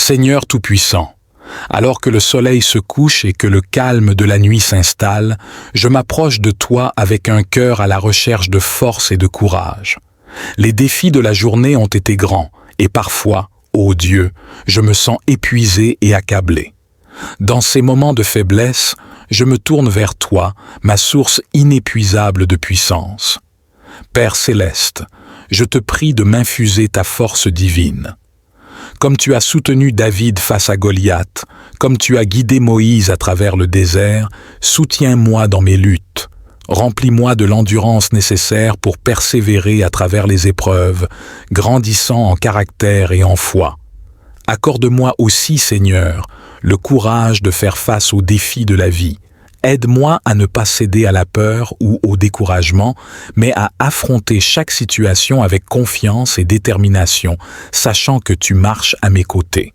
Seigneur Tout-Puissant, alors que le soleil se couche et que le calme de la nuit s'installe, je m'approche de toi avec un cœur à la recherche de force et de courage. Les défis de la journée ont été grands, et parfois, ô Dieu, je me sens épuisé et accablé. Dans ces moments de faiblesse, je me tourne vers toi, ma source inépuisable de puissance. Père céleste, je te prie de m'infuser ta force divine. Comme tu as soutenu David face à Goliath, comme tu as guidé Moïse à travers le désert, soutiens-moi dans mes luttes. Remplis-moi de l'endurance nécessaire pour persévérer à travers les épreuves, grandissant en caractère et en foi. Accorde-moi aussi, Seigneur, le courage de faire face aux défis de la vie. Aide-moi à ne pas céder à la peur ou au découragement, mais à affronter chaque situation avec confiance et détermination, sachant que tu marches à mes côtés.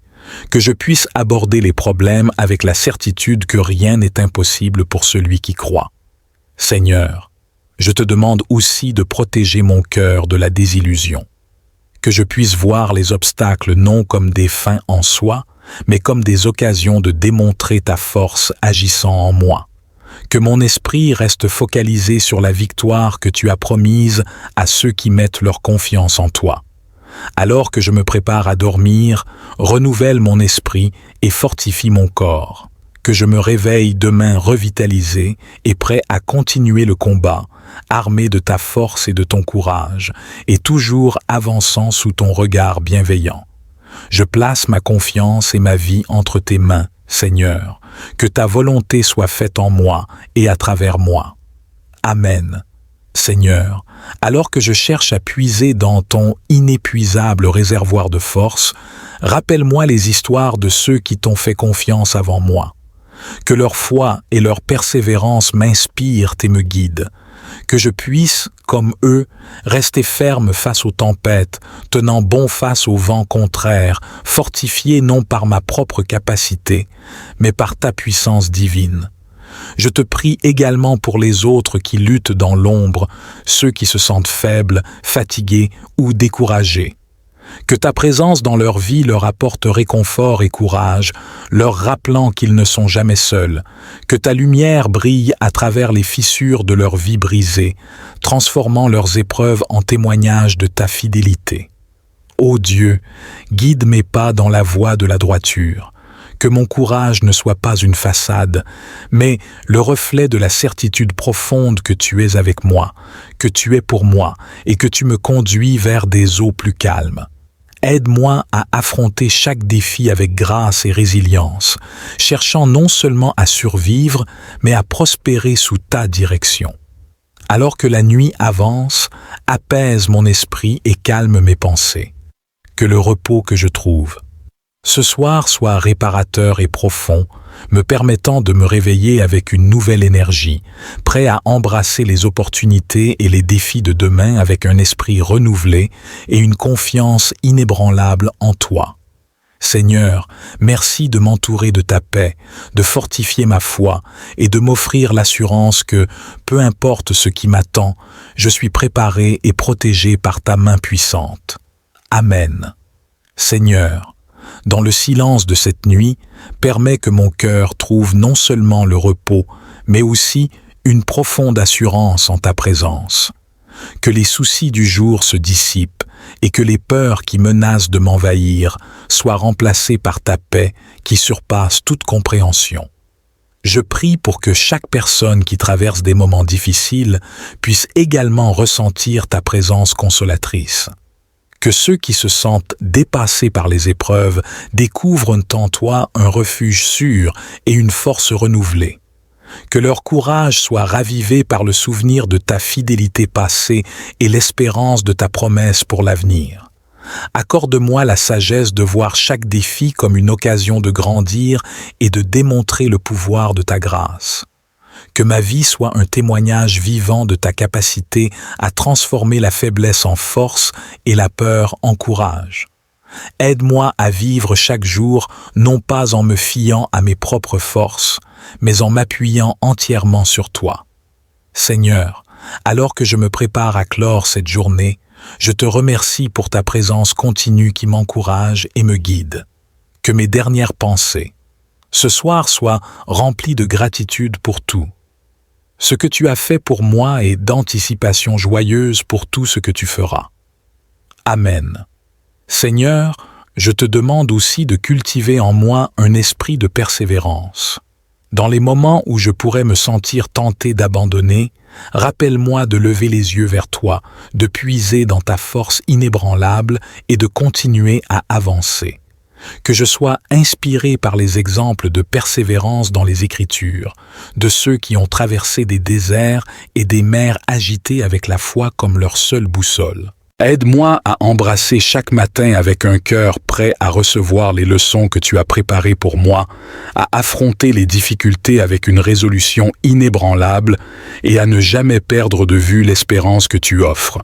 Que je puisse aborder les problèmes avec la certitude que rien n'est impossible pour celui qui croit. Seigneur, je te demande aussi de protéger mon cœur de la désillusion. Que je puisse voir les obstacles non comme des fins en soi, mais comme des occasions de démontrer ta force agissant en moi. Que mon esprit reste focalisé sur la victoire que tu as promise à ceux qui mettent leur confiance en toi. Alors que je me prépare à dormir, renouvelle mon esprit et fortifie mon corps. Que je me réveille demain revitalisé et prêt à continuer le combat, armé de ta force et de ton courage, et toujours avançant sous ton regard bienveillant. Je place ma confiance et ma vie entre tes mains, Seigneur, que ta volonté soit faite en moi et à travers moi. Amen. Seigneur, alors que je cherche à puiser dans ton inépuisable réservoir de force, rappelle-moi les histoires de ceux qui t'ont fait confiance avant moi. Que leur foi et leur persévérance m'inspirent et me guident. Que je puisse, comme eux, rester ferme face aux tempêtes, tenant bon face aux vents contraires, fortifié non par ma propre capacité, mais par ta puissance divine. Je te prie également pour les autres qui luttent dans l'ombre, ceux qui se sentent faibles, fatigués ou découragés. Que ta présence dans leur vie leur apporte réconfort et courage, leur rappelant qu'ils ne sont jamais seuls. Que ta lumière brille à travers les fissures de leur vie brisée, transformant leurs épreuves en témoignages de ta fidélité. Ô Dieu, guide mes pas dans la voie de la droiture. Que mon courage ne soit pas une façade, mais le reflet de la certitude profonde que tu es avec moi, que tu es pour moi et que tu me conduis vers des eaux plus calmes. Aide-moi à affronter chaque défi avec grâce et résilience, cherchant non seulement à survivre, mais à prospérer sous ta direction. Alors que la nuit avance, apaise mon esprit et calme mes pensées. Que le repos que je trouve ce soir soit réparateur et profond, me permettant de me réveiller avec une nouvelle énergie, prêt à embrasser les opportunités et les défis de demain avec un esprit renouvelé et une confiance inébranlable en toi. Seigneur, merci de m'entourer de ta paix, de fortifier ma foi et de m'offrir l'assurance que, peu importe ce qui m'attend, je suis préparé et protégé par ta main puissante. Amen. Seigneur, dans le silence de cette nuit, permets que mon cœur trouve non seulement le repos, mais aussi une profonde assurance en ta présence. Que les soucis du jour se dissipent et que les peurs qui menacent de m'envahir soient remplacées par ta paix qui surpasse toute compréhension. Je prie pour que chaque personne qui traverse des moments difficiles puisse également ressentir ta présence consolatrice. Que ceux qui se sentent dépassés par les épreuves découvrent en toi un refuge sûr et une force renouvelée. Que leur courage soit ravivé par le souvenir de ta fidélité passée et l'espérance de ta promesse pour l'avenir. Accorde-moi la sagesse de voir chaque défi comme une occasion de grandir et de démontrer le pouvoir de ta grâce. Que ma vie soit un témoignage vivant de ta capacité à transformer la faiblesse en force et la peur en courage. Aide-moi à vivre chaque jour, non pas en me fiant à mes propres forces, mais en m'appuyant entièrement sur toi. Seigneur, alors que je me prépare à clore cette journée, je te remercie pour ta présence continue qui m'encourage et me guide. que mes dernières pensées, ce soir, soient remplies de gratitude pour tout. Ce que tu as fait pour moi et d'anticipation joyeuse pour tout ce que tu feras. Amen. Seigneur, je te demande aussi de cultiver en moi un esprit de persévérance. Dans les moments où je pourrais me sentir tenté d'abandonner, rappelle-moi de lever les yeux vers toi, de puiser dans ta force inébranlable et de continuer à avancer. Que je sois inspiré par les exemples de persévérance dans les Écritures, de ceux qui ont traversé des déserts et des mers agitées avec la foi comme leur seule boussole. Aide-moi à embrasser chaque matin avec un cœur prêt à recevoir les leçons que tu as préparées pour moi, à affronter les difficultés avec une résolution inébranlable et à ne jamais perdre de vue l'espérance que tu offres.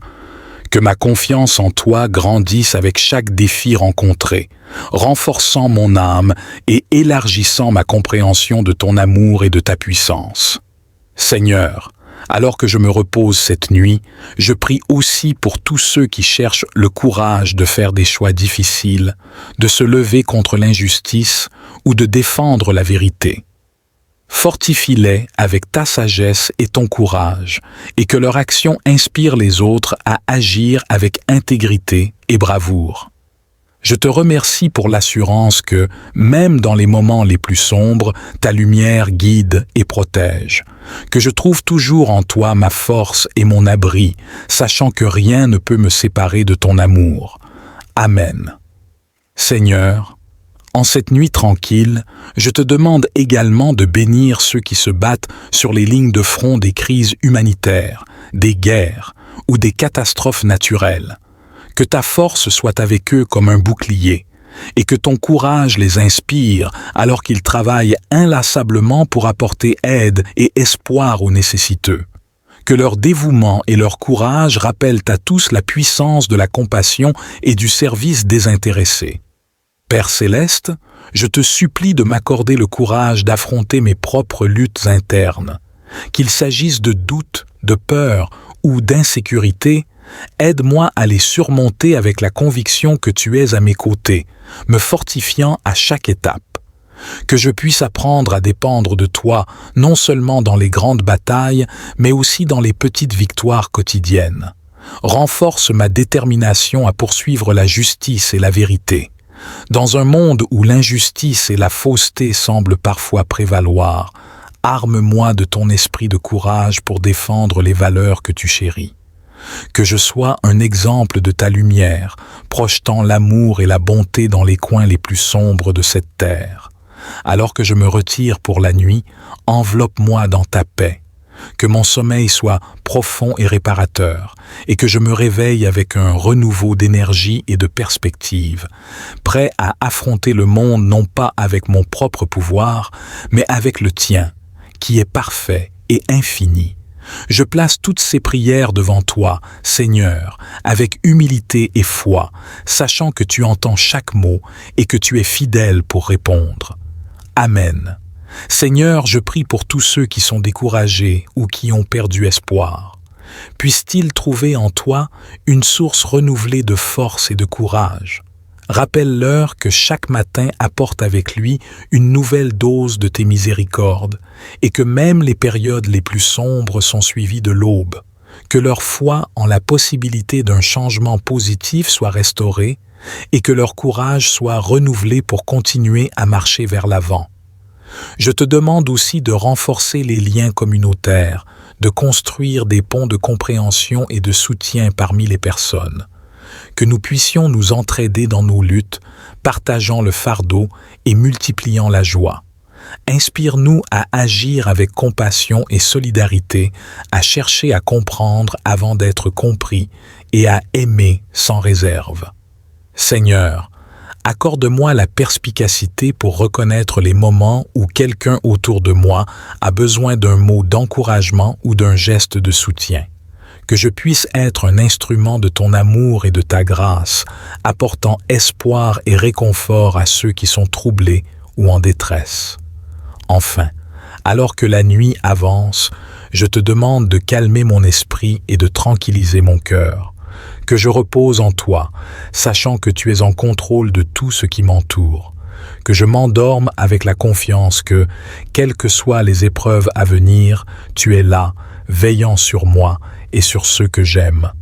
Que ma confiance en toi grandisse avec chaque défi rencontré, renforçant mon âme et élargissant ma compréhension de ton amour et de ta puissance. Seigneur, alors que je me repose cette nuit, je prie aussi pour tous ceux qui cherchent le courage de faire des choix difficiles, de se lever contre l'injustice ou de défendre la vérité. Fortifie-les avec ta sagesse et ton courage, et que leur action inspire les autres à agir avec intégrité et bravoure. Je te remercie pour l'assurance que, même dans les moments les plus sombres, ta lumière guide et protège, que je trouve toujours en toi ma force et mon abri, sachant que rien ne peut me séparer de ton amour. Amen. Seigneur, en cette nuit tranquille, je te demande également de bénir ceux qui se battent sur les lignes de front des crises humanitaires, des guerres ou des catastrophes naturelles. Que ta force soit avec eux comme un bouclier, et que ton courage les inspire alors qu'ils travaillent inlassablement pour apporter aide et espoir aux nécessiteux. Que leur dévouement et leur courage rappellent à tous la puissance de la compassion et du service désintéressé. Père céleste, je te supplie de m'accorder le courage d'affronter mes propres luttes internes. Qu'il s'agisse de doutes, de peur ou d'insécurité, aide-moi à les surmonter avec la conviction que tu es à mes côtés, me fortifiant à chaque étape. Que je puisse apprendre à dépendre de toi, non seulement dans les grandes batailles, mais aussi dans les petites victoires quotidiennes. Renforce ma détermination à poursuivre la justice et la vérité. Dans un monde où l'injustice et la fausseté semblent parfois prévaloir, arme-moi de ton esprit de courage pour défendre les valeurs que tu chéris. Que je sois un exemple de ta lumière, projetant l'amour et la bonté dans les coins les plus sombres de cette terre. Alors que je me retire pour la nuit, enveloppe-moi dans ta paix. Que mon sommeil soit profond et réparateur, et que je me réveille avec un renouveau d'énergie et de perspective, prêt à affronter le monde non pas avec mon propre pouvoir, mais avec le tien, qui est parfait et infini. Je place toutes ces prières devant toi, Seigneur, avec humilité et foi, sachant que tu entends chaque mot et que tu es fidèle pour répondre. Amen. Seigneur, je prie pour tous ceux qui sont découragés ou qui ont perdu espoir. Puissent-ils trouver en toi une source renouvelée de force et de courage. Rappelle-leur que chaque matin apporte avec lui une nouvelle dose de tes miséricordes et que même les périodes les plus sombres sont suivies de l'aube. Que leur foi en la possibilité d'un changement positif soit restaurée et que leur courage soit renouvelé pour continuer à marcher vers l'avant. Je te demande aussi de renforcer les liens communautaires, de construire des ponts de compréhension et de soutien parmi les personnes. Que nous puissions nous entraider dans nos luttes, partageant le fardeau et multipliant la joie. Inspire-nous à agir avec compassion et solidarité, à chercher à comprendre avant d'être compris et à aimer sans réserve. Seigneur, accorde-moi la perspicacité pour reconnaître les moments où quelqu'un autour de moi a besoin d'un mot d'encouragement ou d'un geste de soutien. Que je puisse être un instrument de ton amour et de ta grâce, apportant espoir et réconfort à ceux qui sont troublés ou en détresse. Enfin, alors que la nuit avance, je te demande de calmer mon esprit et de tranquilliser mon cœur. Que je repose en toi, sachant que tu es en contrôle de tout ce qui m'entoure. que je m'endorme avec la confiance que, quelles que soient les épreuves à venir, tu es là, veillant sur moi et sur ceux que j'aime.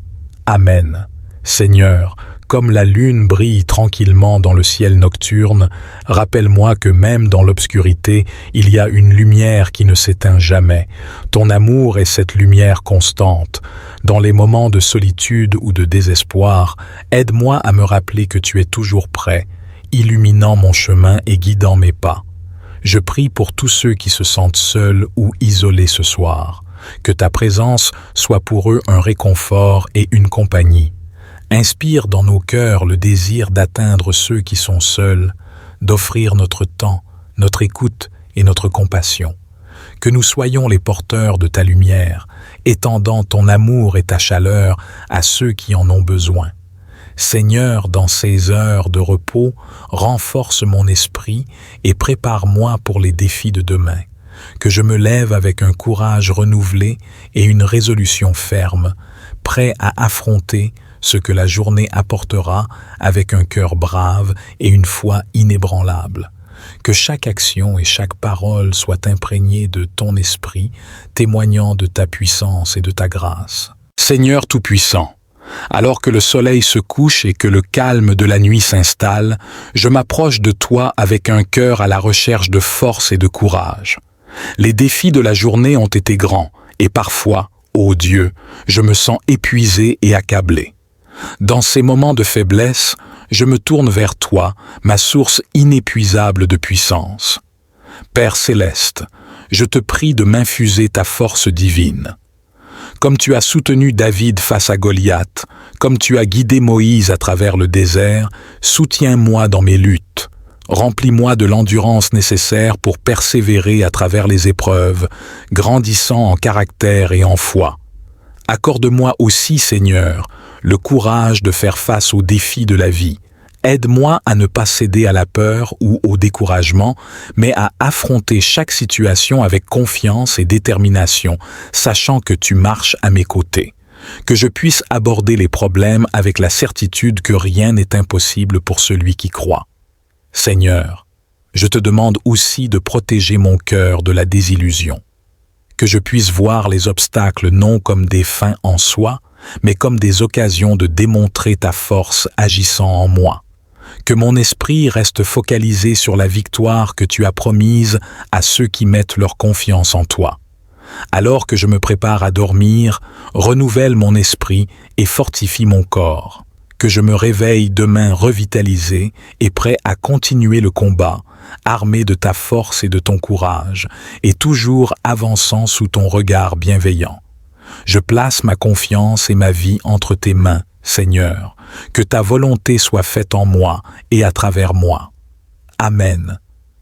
Amen. Seigneur, comme la lune brille tranquillement dans le ciel nocturne, rappelle-moi que même dans l'obscurité, il y a une lumière qui ne s'éteint jamais. Ton amour est cette lumière constante. Dans les moments de solitude ou de désespoir, aide-moi à me rappeler que tu es toujours prêt, illuminant mon chemin et guidant mes pas. Je prie pour tous ceux qui se sentent seuls ou isolés ce soir. Que ta présence soit pour eux un réconfort et une compagnie. Inspire dans nos cœurs le désir d'atteindre ceux qui sont seuls, d'offrir notre temps, notre écoute et notre compassion. Que nous soyons les porteurs de ta lumière, étendant ton amour et ta chaleur à ceux qui en ont besoin. Seigneur, dans ces heures de repos, renforce mon esprit et prépare-moi pour les défis de demain. Que je me lève avec un courage renouvelé et une résolution ferme, prêt à affronter ce que la journée apportera avec un cœur brave et une foi inébranlable. Que chaque action et chaque parole soient imprégnées de ton esprit, témoignant de ta puissance et de ta grâce. Seigneur Tout-Puissant, alors que le soleil se couche et que le calme de la nuit s'installe, je m'approche de toi avec un cœur à la recherche de force et de courage. Les défis de la journée ont été grands et parfois, ô Dieu, je me sens épuisé et accablé. Dans ces moments de faiblesse, je me tourne vers toi, ma source inépuisable de puissance. Père céleste, je te prie de m'infuser ta force divine. Comme tu as soutenu David face à Goliath, comme tu as guidé Moïse à travers le désert, soutiens-moi dans mes luttes. Remplis-moi de l'endurance nécessaire pour persévérer à travers les épreuves, grandissant en caractère et en foi. Accorde-moi aussi, Seigneur, le courage de faire face aux défis de la vie. Aide-moi à ne pas céder à la peur ou au découragement, mais à affronter chaque situation avec confiance et détermination, sachant que tu marches à mes côtés. Que je puisse aborder les problèmes avec la certitude que rien n'est impossible pour celui qui croit. Seigneur, je te demande aussi de protéger mon cœur de la désillusion. Que je puisse voir les obstacles non comme des fins en soi, mais comme des occasions de démontrer ta force agissant en moi. Que mon esprit reste focalisé sur la victoire que tu as promise à ceux qui mettent leur confiance en toi. Alors que je me prépare à dormir, renouvelle mon esprit et fortifie mon corps. Que je me réveille demain revitalisé et prêt à continuer le combat, armé de ta force et de ton courage, et toujours avançant sous ton regard bienveillant. Je place ma confiance et ma vie entre tes mains, Seigneur, que ta volonté soit faite en moi et à travers moi. Amen.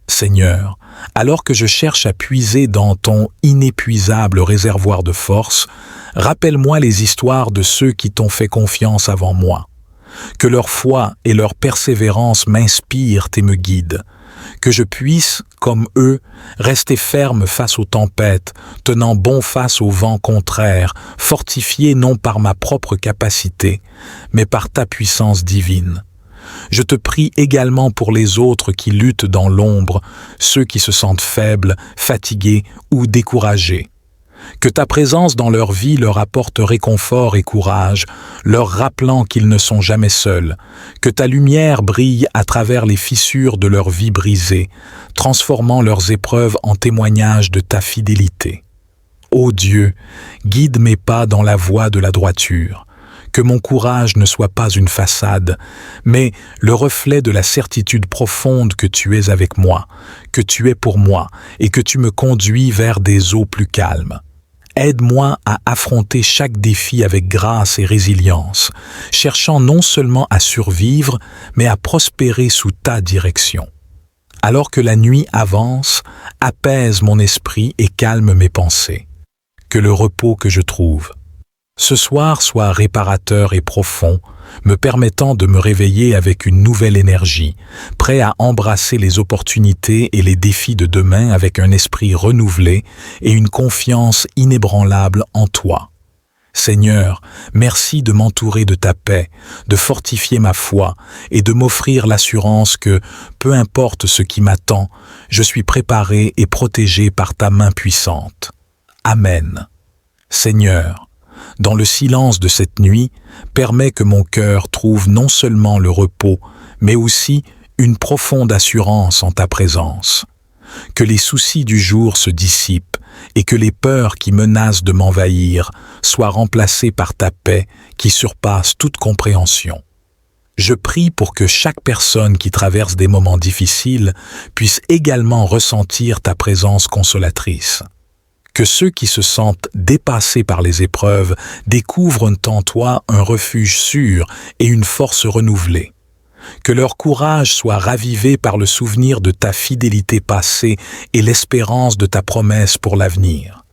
Seigneur, alors que je cherche à puiser dans ton inépuisable réservoir de force, rappelle-moi les histoires de ceux qui t'ont fait confiance avant moi. Que leur foi et leur persévérance m'inspirent et me guident. Que je puisse, comme eux, rester ferme face aux tempêtes, tenant bon face aux vents contraires, fortifié non par ma propre capacité, mais par ta puissance divine. Je te prie également pour les autres qui luttent dans l'ombre, ceux qui se sentent faibles, fatigués ou découragés. Que ta présence dans leur vie leur apporte réconfort et courage, leur rappelant qu'ils ne sont jamais seuls. Que ta lumière brille à travers les fissures de leur vie brisée, transformant leurs épreuves en témoignages de ta fidélité. Ô Dieu, guide mes pas dans la voie de la droiture. Que mon courage ne soit pas une façade, mais le reflet de la certitude profonde que tu es avec moi, que tu es pour moi et que tu me conduis vers des eaux plus calmes. Aide-moi à affronter chaque défi avec grâce et résilience, cherchant non seulement à survivre, mais à prospérer sous ta direction. Alors que la nuit avance, apaise mon esprit et calme mes pensées. Que le repos que je trouve ce soir soit réparateur et profond, me permettant de me réveiller avec une nouvelle énergie, prêt à embrasser les opportunités et les défis de demain avec un esprit renouvelé et une confiance inébranlable en toi. Seigneur, merci de m'entourer de ta paix, de fortifier ma foi et de m'offrir l'assurance que, peu importe ce qui m'attend, je suis préparé et protégé par ta main puissante. Amen. Seigneur, dans le silence de cette nuit, permets que mon cœur trouve non seulement le repos, mais aussi une profonde assurance en ta présence. Que les soucis du jour se dissipent et que les peurs qui menacent de m'envahir soient remplacées par ta paix qui surpasse toute compréhension. Je prie pour que chaque personne qui traverse des moments difficiles puisse également ressentir ta présence consolatrice. Que ceux qui se sentent dépassés par les épreuves découvrent en toi un refuge sûr et une force renouvelée. Que leur courage soit ravivé par le souvenir de ta fidélité passée et l'espérance de ta promesse pour l'avenir.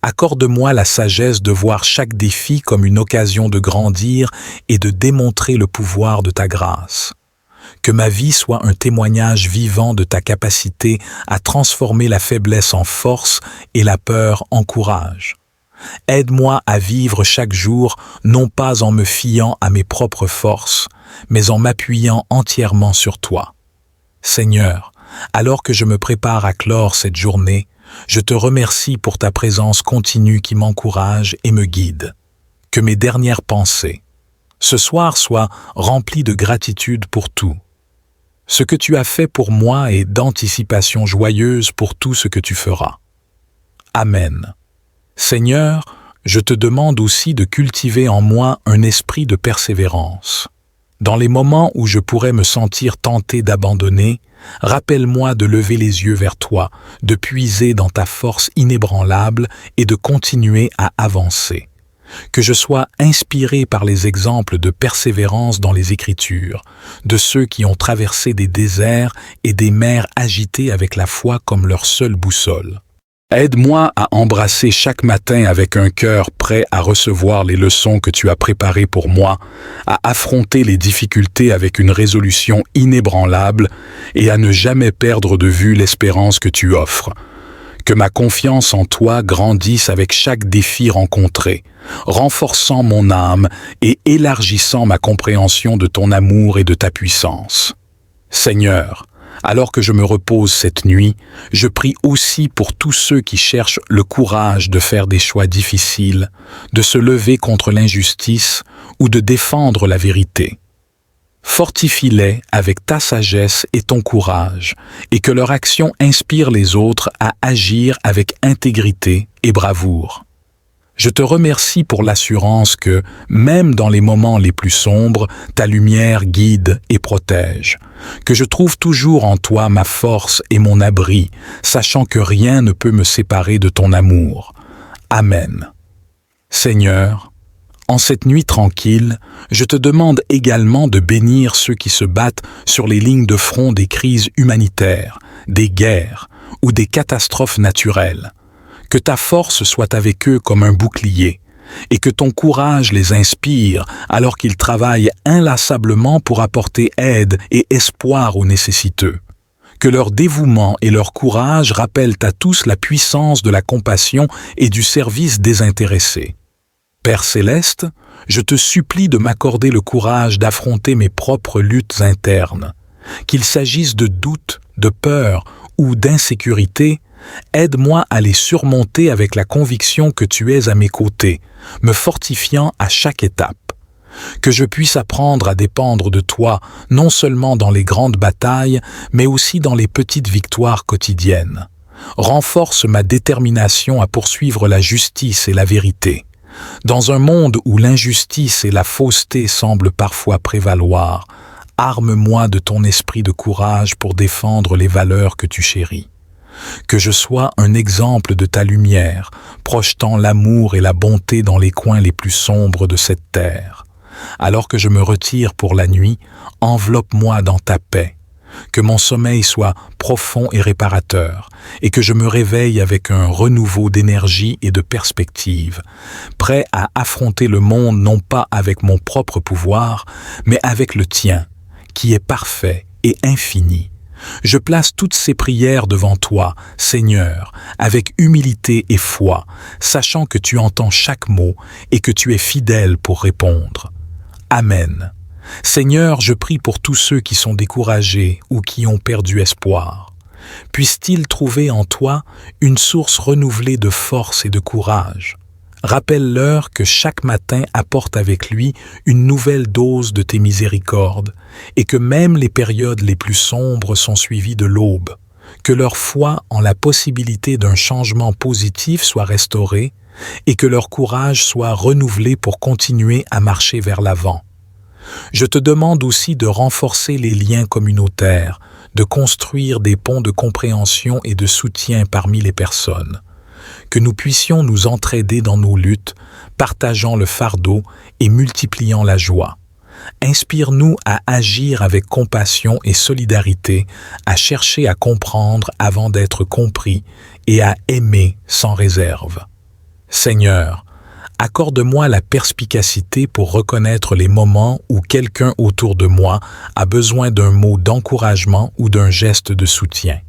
Accorde-moi la sagesse de voir chaque défi comme une occasion de grandir et de démontrer le pouvoir de ta grâce. Que ma vie soit un témoignage vivant de ta capacité à transformer la faiblesse en force et la peur en courage. Aide-moi à vivre chaque jour, non pas en me fiant à mes propres forces, mais en m'appuyant entièrement sur toi. Seigneur, alors que je me prépare à clore cette journée, je te remercie pour ta présence continue qui m'encourage et me guide. Que mes dernières pensées, ce soir, soient remplies de gratitude pour tout. Ce que tu as fait pour moi et d'anticipation joyeuse pour tout ce que tu feras. Amen. Seigneur, je te demande aussi de cultiver en moi un esprit de persévérance. Dans les moments où je pourrais me sentir tenté d'abandonner, rappelle-moi de lever les yeux vers toi, de puiser dans ta force inébranlable et de continuer à avancer. Que je sois inspiré par les exemples de persévérance dans les Écritures, de ceux qui ont traversé des déserts et des mers agitées avec la foi comme leur seule boussole. Aide-moi à embrasser chaque matin avec un cœur prêt à recevoir les leçons que tu as préparées pour moi, à affronter les difficultés avec une résolution inébranlable et à ne jamais perdre de vue l'espérance que tu offres. Que ma confiance en toi grandisse avec chaque défi rencontré, renforçant mon âme et élargissant ma compréhension de ton amour et de ta puissance. Seigneur, alors que je me repose cette nuit, je prie aussi pour tous ceux qui cherchent le courage de faire des choix difficiles, de se lever contre l'injustice ou de défendre la vérité. Fortifie-les avec ta sagesse et ton courage, et que leur action inspire les autres à agir avec intégrité et bravoure. Je te remercie pour l'assurance que, même dans les moments les plus sombres, ta lumière guide et protège, que je trouve toujours en toi ma force et mon abri, sachant que rien ne peut me séparer de ton amour. Amen. Seigneur, en cette nuit tranquille, je te demande également de bénir ceux qui se battent sur les lignes de front des crises humanitaires, des guerres ou des catastrophes naturelles. Que ta force soit avec eux comme un bouclier, et que ton courage les inspire alors qu'ils travaillent inlassablement pour apporter aide et espoir aux nécessiteux. Que leur dévouement et leur courage rappellent à tous la puissance de la compassion et du service désintéressé. Père céleste, je te supplie de m'accorder le courage d'affronter mes propres luttes internes. Qu'il s'agisse de doutes, de peur ou d'insécurité, aide-moi à les surmonter avec la conviction que tu es à mes côtés, me fortifiant à chaque étape. Que je puisse apprendre à dépendre de toi, non seulement dans les grandes batailles, mais aussi dans les petites victoires quotidiennes. Renforce ma détermination à poursuivre la justice et la vérité. Dans un monde où l'injustice et la fausseté semblent parfois prévaloir, arme-moi de ton esprit de courage pour défendre les valeurs que tu chéris. Que je sois un exemple de ta lumière, projetant l'amour et la bonté dans les coins les plus sombres de cette terre. Alors que je me retire pour la nuit, enveloppe-moi dans ta paix. Que mon sommeil soit profond et réparateur, et que je me réveille avec un renouveau d'énergie et de perspective, prêt à affronter le monde non pas avec mon propre pouvoir, mais avec le tien, qui est parfait et infini. Je place toutes ces prières devant toi, Seigneur, avec humilité et foi, sachant que tu entends chaque mot et que tu es fidèle pour répondre. Amen. Seigneur, je prie pour tous ceux qui sont découragés ou qui ont perdu espoir. Puissent-ils trouver en toi une source renouvelée de force et de courage. Rappelle-leur que chaque matin apporte avec lui une nouvelle dose de tes miséricordes et que même les périodes les plus sombres sont suivies de l'aube, que leur foi en la possibilité d'un changement positif soit restaurée et que leur courage soit renouvelé pour continuer à marcher vers l'avant. Je te demande aussi de renforcer les liens communautaires, de construire des ponts de compréhension et de soutien parmi les personnes. Que nous puissions nous entraider dans nos luttes, partageant le fardeau et multipliant la joie. Inspire-nous à agir avec compassion et solidarité, à chercher à comprendre avant d'être compris et à aimer sans réserve. Seigneur, accorde-moi la perspicacité pour reconnaître les moments où quelqu'un autour de moi a besoin d'un mot d'encouragement ou d'un geste de soutien.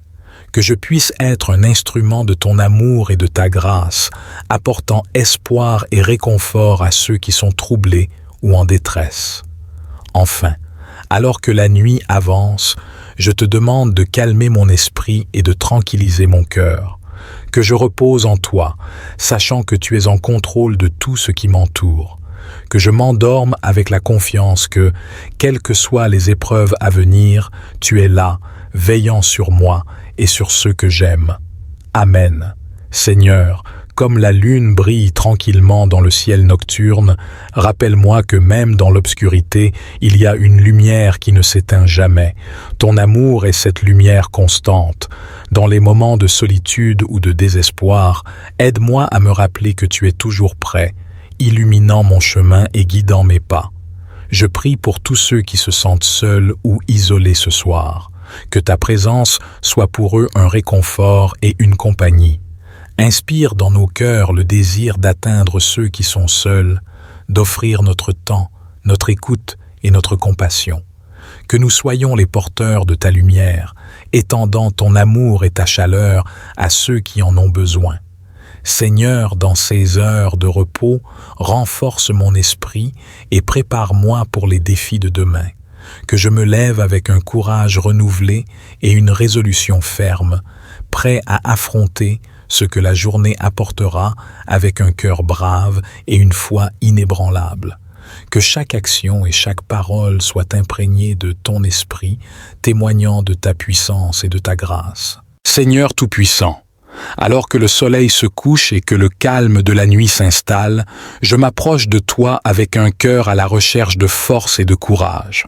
Que je puisse être un instrument de ton amour et de ta grâce, apportant espoir et réconfort à ceux qui sont troublés ou en détresse. Enfin, alors que la nuit avance, je te demande de calmer mon esprit et de tranquilliser mon cœur. Que je repose en toi, sachant que tu es en contrôle de tout ce qui m'entoure. Que je m'endorme avec la confiance que, quelles que soient les épreuves à venir, tu es là, veillant sur moi et sur ceux que j'aime. Amen. Seigneur, comme la lune brille tranquillement dans le ciel nocturne, rappelle-moi que même dans l'obscurité, il y a une lumière qui ne s'éteint jamais. Ton amour est cette lumière constante. Dans les moments de solitude ou de désespoir, aide-moi à me rappeler que tu es toujours prêt, illuminant mon chemin et guidant mes pas. Je prie pour tous ceux qui se sentent seuls ou isolés ce soir. Que ta présence soit pour eux un réconfort et une compagnie. Inspire dans nos cœurs le désir d'atteindre ceux qui sont seuls, d'offrir notre temps, notre écoute et notre compassion. Que nous soyons les porteurs de ta lumière, étendant ton amour et ta chaleur à ceux qui en ont besoin. Seigneur, dans ces heures de repos, renforce mon esprit et prépare-moi pour les défis de demain. Que je me lève avec un courage renouvelé et une résolution ferme, prêt à affronter ce que la journée apportera avec un cœur brave et une foi inébranlable. Que chaque action et chaque parole soient imprégnées de ton esprit, témoignant de ta puissance et de ta grâce. Seigneur Tout-Puissant, alors que le soleil se couche et que le calme de la nuit s'installe, je m'approche de toi avec un cœur à la recherche de force et de courage.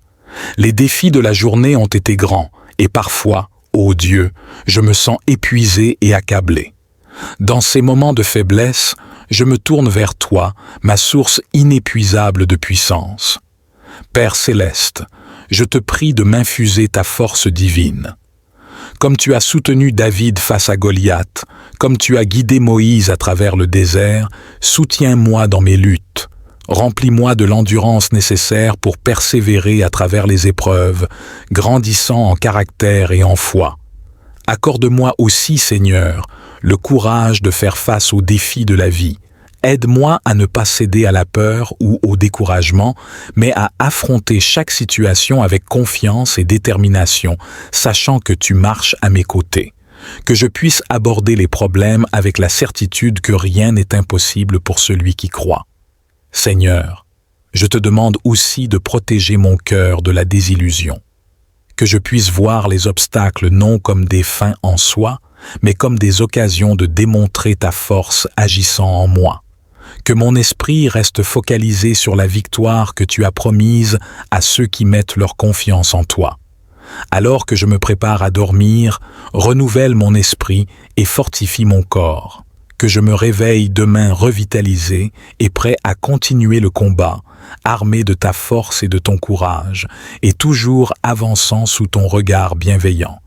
Les défis de la journée ont été grands, et parfois, ô Dieu, je me sens épuisé et accablé. Dans ces moments de faiblesse, je me tourne vers toi, ma source inépuisable de puissance. Père céleste, je te prie de m'infuser ta force divine. Comme tu as soutenu David face à Goliath, comme tu as guidé Moïse à travers le désert, soutiens-moi dans mes luttes. Remplis-moi de l'endurance nécessaire pour persévérer à travers les épreuves, grandissant en caractère et en foi. Accorde-moi aussi, Seigneur, le courage de faire face aux défis de la vie. Aide-moi à ne pas céder à la peur ou au découragement, mais à affronter chaque situation avec confiance et détermination, sachant que tu marches à mes côtés. Que je puisse aborder les problèmes avec la certitude que rien n'est impossible pour celui qui croit. Seigneur, je te demande aussi de protéger mon cœur de la désillusion. Que je puisse voir les obstacles non comme des fins en soi, mais comme des occasions de démontrer ta force agissant en moi. Que mon esprit reste focalisé sur la victoire que tu as promise à ceux qui mettent leur confiance en toi. Alors que je me prépare à dormir, renouvelle mon esprit et fortifie mon corps. Que je me réveille demain revitalisé et prêt à continuer le combat, armé de ta force et de ton courage, et toujours avançant sous ton regard bienveillant.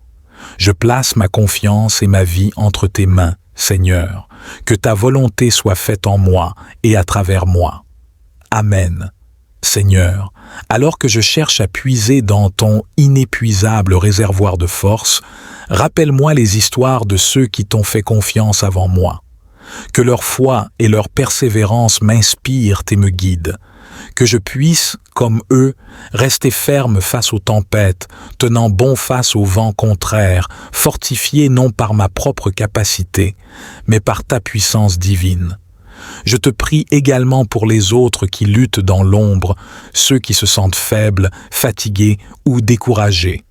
Je place ma confiance et ma vie entre tes mains, Seigneur, que ta volonté soit faite en moi et à travers moi. Amen. Seigneur, alors que je cherche à puiser dans ton inépuisable réservoir de force, rappelle-moi les histoires de ceux qui t'ont fait confiance avant moi. Que leur foi et leur persévérance m'inspirent et me guident. Que je puisse, comme eux, rester ferme face aux tempêtes, tenant bon face aux vents contraires, fortifié non par ma propre capacité, mais par ta puissance divine. Je te prie également pour les autres qui luttent dans l'ombre, ceux qui se sentent faibles, fatigués ou découragés.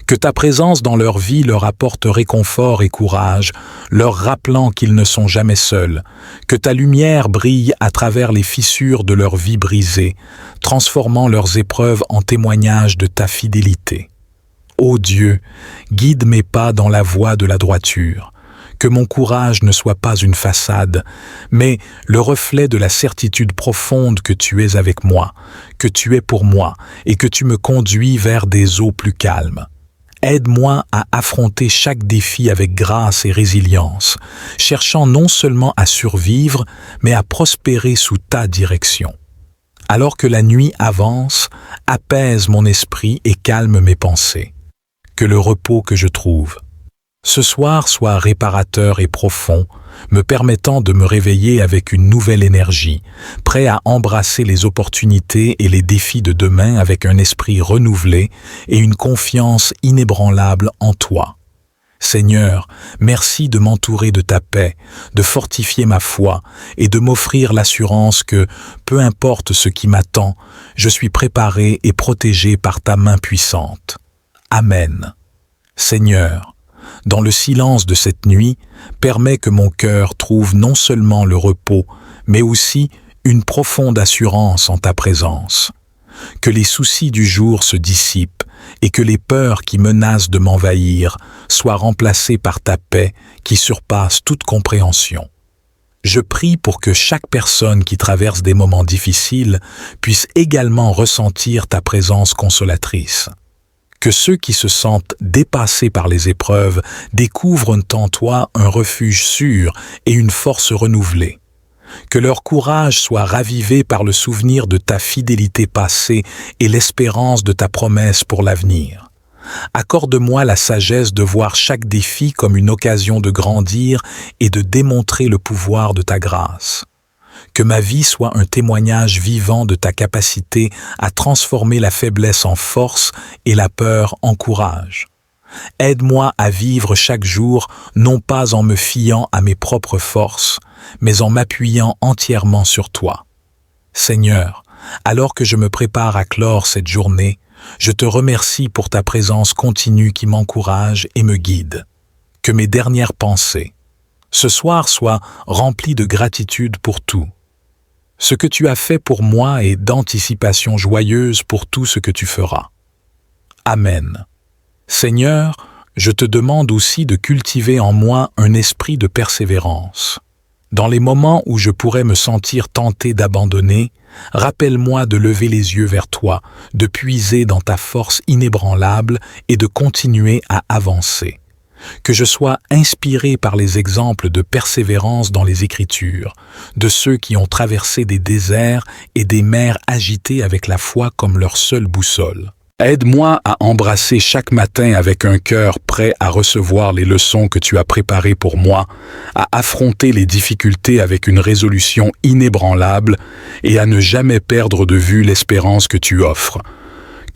Que ta présence dans leur vie leur apporte réconfort et courage, leur rappelant qu'ils ne sont jamais seuls. Que ta lumière brille à travers les fissures de leur vie brisée, transformant leurs épreuves en témoignages de ta fidélité. Ô Dieu, guide mes pas dans la voie de la droiture. Que mon courage ne soit pas une façade, mais le reflet de la certitude profonde que tu es avec moi, que tu es pour moi et que tu me conduis vers des eaux plus calmes. Aide-moi à affronter chaque défi avec grâce et résilience, cherchant non seulement à survivre, mais à prospérer sous ta direction. Alors que la nuit avance, apaise mon esprit et calme mes pensées. Que le repos que je trouve ce soir soit réparateur et profond, me permettant de me réveiller avec une nouvelle énergie, prêt à embrasser les opportunités et les défis de demain avec un esprit renouvelé et une confiance inébranlable en toi. Seigneur, merci de m'entourer de ta paix, de fortifier ma foi et de m'offrir l'assurance que, peu importe ce qui m'attend, je suis préparé et protégé par ta main puissante. Amen. Seigneur, dans le silence de cette nuit, permets que mon cœur trouve non seulement le repos, mais aussi une profonde assurance en ta présence. Que les soucis du jour se dissipent et que les peurs qui menacent de m'envahir soient remplacées par ta paix qui surpasse toute compréhension. Je prie pour que chaque personne qui traverse des moments difficiles puisse également ressentir ta présence consolatrice. Que ceux qui se sentent dépassés par les épreuves découvrent en toi un refuge sûr et une force renouvelée. Que leur courage soit ravivé par le souvenir de ta fidélité passée et l'espérance de ta promesse pour l'avenir. Accorde-moi la sagesse de voir chaque défi comme une occasion de grandir et de démontrer le pouvoir de ta grâce. Que ma vie soit un témoignage vivant de ta capacité à transformer la faiblesse en force et la peur en courage. Aide-moi à vivre chaque jour, non pas en me fiant à mes propres forces, mais en m'appuyant entièrement sur toi. Seigneur, alors que je me prépare à clore cette journée, je te remercie pour ta présence continue qui m'encourage et me guide. Que mes dernières pensées, ce soir, soient remplies de gratitude pour tout. Ce que tu as fait pour moi et d'anticipation joyeuse pour tout ce que tu feras. Amen. Seigneur, je te demande aussi de cultiver en moi un esprit de persévérance. Dans les moments où je pourrais me sentir tenté d'abandonner, rappelle-moi de lever les yeux vers toi, de puiser dans ta force inébranlable et de continuer à avancer. Que je sois inspiré par les exemples de persévérance dans les Écritures, de ceux qui ont traversé des déserts et des mers agitées avec la foi comme leur seule boussole. Aide-moi à embrasser chaque matin avec un cœur prêt à recevoir les leçons que tu as préparées pour moi, à affronter les difficultés avec une résolution inébranlable et à ne jamais perdre de vue l'espérance que tu offres.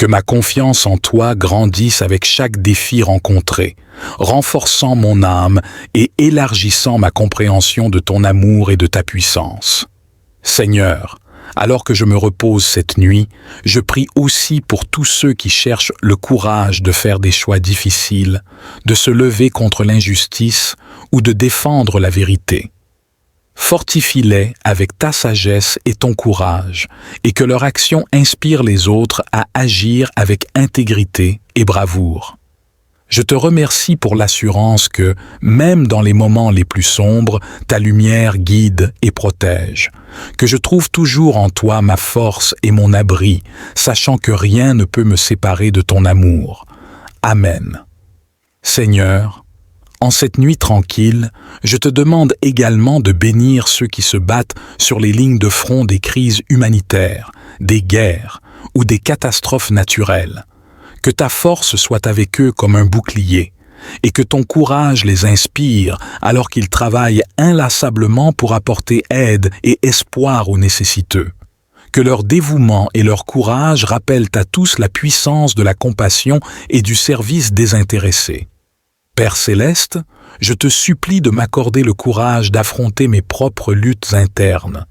Que ma confiance en toi grandisse avec chaque défi rencontré, renforçant mon âme et élargissant ma compréhension de ton amour et de ta puissance. Seigneur, alors que je me repose cette nuit, je prie aussi pour tous ceux qui cherchent le courage de faire des choix difficiles, de se lever contre l'injustice ou de défendre la vérité. Fortifie-les avec ta sagesse et ton courage, et que leur action inspire les autres à agir avec intégrité et bravoure. Je te remercie pour l'assurance que, même dans les moments les plus sombres, ta lumière guide et protège, que je trouve toujours en toi ma force et mon abri, sachant que rien ne peut me séparer de ton amour. Amen. Seigneur, En cette nuit tranquille, je te demande également de bénir ceux qui se battent sur les lignes de front des crises humanitaires, des guerres ou des catastrophes naturelles. Que ta force soit avec eux comme un bouclier, et que ton courage les inspire alors qu'ils travaillent inlassablement pour apporter aide et espoir aux nécessiteux. Que leur dévouement et leur courage rappellent à tous la puissance de la compassion et du service désintéressé. Père céleste, je te supplie de m'accorder le courage d'affronter mes propres luttes internes.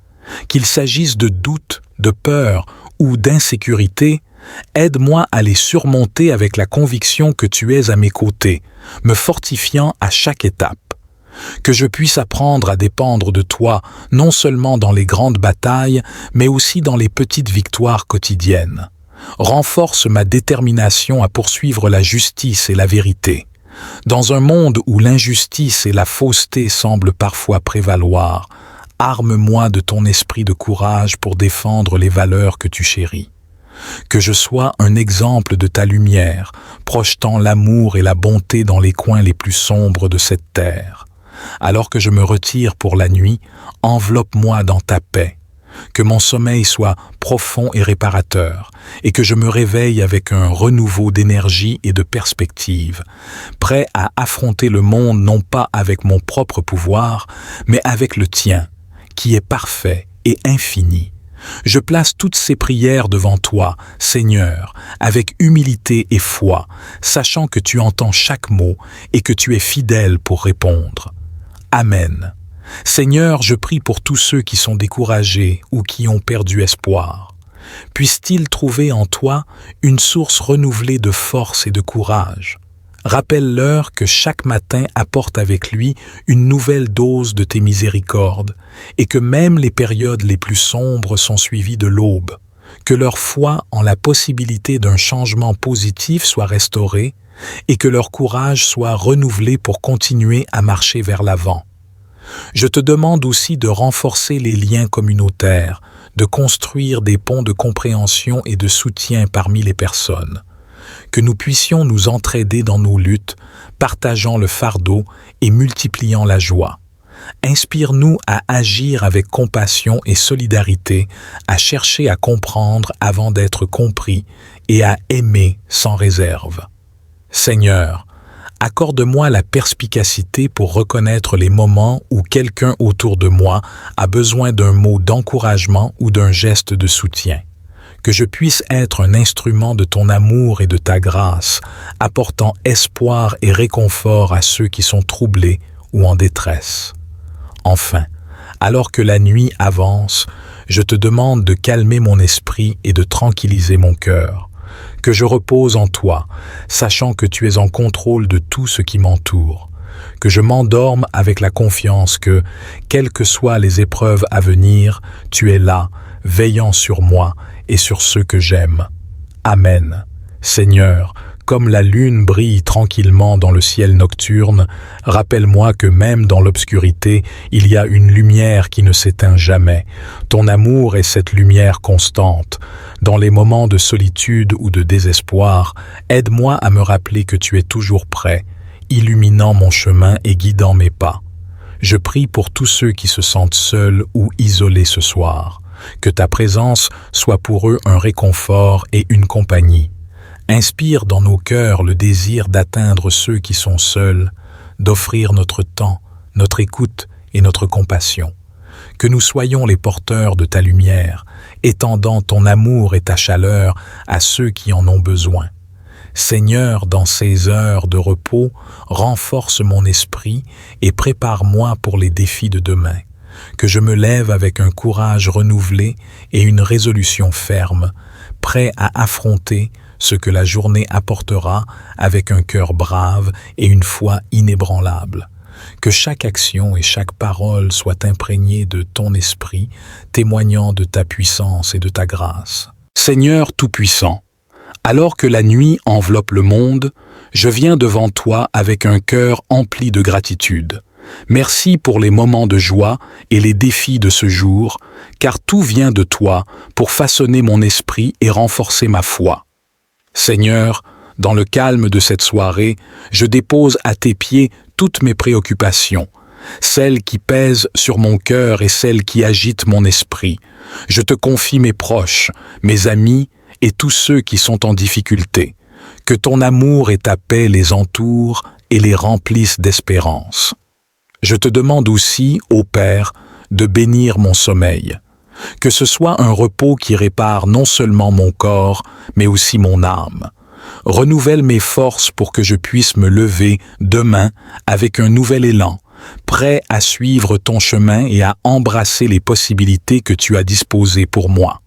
Qu'il s'agisse de doutes, de peur ou d'insécurité, aide-moi à les surmonter avec la conviction que tu es à mes côtés, me fortifiant à chaque étape. Que je puisse apprendre à dépendre de toi, non seulement dans les grandes batailles, mais aussi dans les petites victoires quotidiennes. Renforce ma détermination à poursuivre la justice et la vérité. Dans un monde où l'injustice et la fausseté semblent parfois prévaloir, arme-moi de ton esprit de courage pour défendre les valeurs que tu chéris. Que je sois un exemple de ta lumière, projetant l'amour et la bonté dans les coins les plus sombres de cette terre. Alors que je me retire pour la nuit, enveloppe-moi dans ta paix. Que mon sommeil soit profond et réparateur, et que je me réveille avec un renouveau d'énergie et de perspective, prêt à affronter le monde non pas avec mon propre pouvoir, mais avec le tien, qui est parfait et infini. Je place toutes ces prières devant toi, Seigneur, avec humilité et foi, sachant que tu entends chaque mot et que tu es fidèle pour répondre. Amen. Seigneur, je prie pour tous ceux qui sont découragés ou qui ont perdu espoir. Puissent-ils trouver en toi une source renouvelée de force et de courage. Rappelle-leur que chaque matin apporte avec lui une nouvelle dose de tes miséricordes et que même les périodes les plus sombres sont suivies de l'aube. Que leur foi en la possibilité d'un changement positif soit restaurée et que leur courage soit renouvelé pour continuer à marcher vers l'avant. Je te demande aussi de renforcer les liens communautaires, de construire des ponts de compréhension et de soutien parmi les personnes. Que nous puissions nous entraider dans nos luttes, partageant le fardeau et multipliant la joie. Inspire-nous à agir avec compassion et solidarité, à chercher à comprendre avant d'être compris et à aimer sans réserve. Seigneur, accorde-moi la perspicacité pour reconnaître les moments où quelqu'un autour de moi a besoin d'un mot d'encouragement ou d'un geste de soutien. Que je puisse être un instrument de ton amour et de ta grâce, apportant espoir et réconfort à ceux qui sont troublés ou en détresse. Enfin, alors que la nuit avance, je te demande de calmer mon esprit et de tranquilliser mon cœur. Que je repose en toi, sachant que tu es en contrôle de tout ce qui m'entoure. Que je m'endorme avec la confiance que, quelles que soient les épreuves à venir, tu es là, veillant sur moi et sur ceux que j'aime. Amen. Seigneur, comme la lune brille tranquillement dans le ciel nocturne, rappelle-moi que même dans l'obscurité, il y a une lumière qui ne s'éteint jamais. Ton amour est cette lumière constante. Dans les moments de solitude ou de désespoir, aide-moi à me rappeler que tu es toujours prêt, illuminant mon chemin et guidant mes pas. Je prie pour tous ceux qui se sentent seuls ou isolés ce soir. Que ta présence soit pour eux un réconfort et une compagnie. Inspire dans nos cœurs le désir d'atteindre ceux qui sont seuls, d'offrir notre temps, notre écoute et notre compassion. Que nous soyons les porteurs de ta lumière, étendant ton amour et ta chaleur à ceux qui en ont besoin. Seigneur, dans ces heures de repos, renforce mon esprit et prépare-moi pour les défis de demain. Que je me lève avec un courage renouvelé et une résolution ferme, prêt à affronter ce que la journée apportera avec un cœur brave et une foi inébranlable. Que chaque action et chaque parole soient imprégnées de ton esprit, témoignant de ta puissance et de ta grâce. Seigneur Tout-Puissant, alors que la nuit enveloppe le monde, je viens devant toi avec un cœur empli de gratitude. Merci pour les moments de joie et les défis de ce jour, car tout vient de toi pour façonner mon esprit et renforcer ma foi. Seigneur, Dans le calme de cette soirée, je dépose à tes pieds toutes mes préoccupations, celles qui pèsent sur mon cœur et celles qui agitent mon esprit. Je te confie mes proches, mes amis et tous ceux qui sont en difficulté. Que ton amour et ta paix les entourent et les remplissent d'espérance. Je te demande aussi, ô Père, de bénir mon sommeil. Que ce soit un repos qui répare non seulement mon corps, mais aussi mon âme. Renouvelle mes forces pour que je puisse me lever demain avec un nouvel élan, prêt à suivre ton chemin et à embrasser les possibilités que tu as disposées pour moi.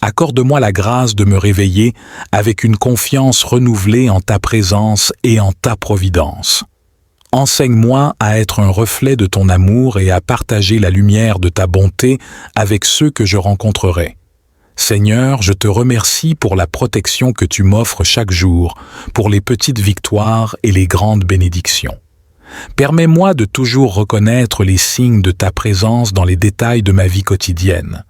Accorde-moi la grâce de me réveiller avec une confiance renouvelée en ta présence et en ta providence. Enseigne-moi à être un reflet de ton amour et à partager la lumière de ta bonté avec ceux que je rencontrerai. Seigneur, je te remercie pour la protection que tu m'offres chaque jour, pour les petites victoires et les grandes bénédictions. Permets-moi de toujours reconnaître les signes de ta présence dans les détails de ma vie quotidienne.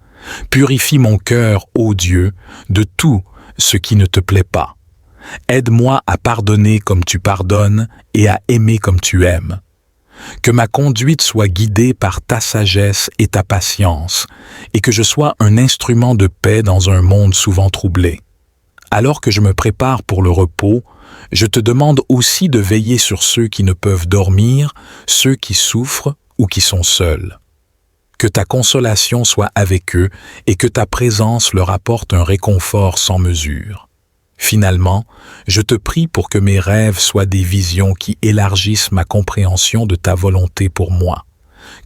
Purifie mon cœur, ô Dieu, de tout ce qui ne te plaît pas. Aide-moi à pardonner comme tu pardonnes et à aimer comme tu aimes. Que ma conduite soit guidée par ta sagesse et ta patience, et que je sois un instrument de paix dans un monde souvent troublé. Alors que je me prépare pour le repos, je te demande aussi de veiller sur ceux qui ne peuvent dormir, ceux qui souffrent ou qui sont seuls. Que ta consolation soit avec eux et que ta présence leur apporte un réconfort sans mesure. Finalement, je te prie pour que mes rêves soient des visions qui élargissent ma compréhension de ta volonté pour moi.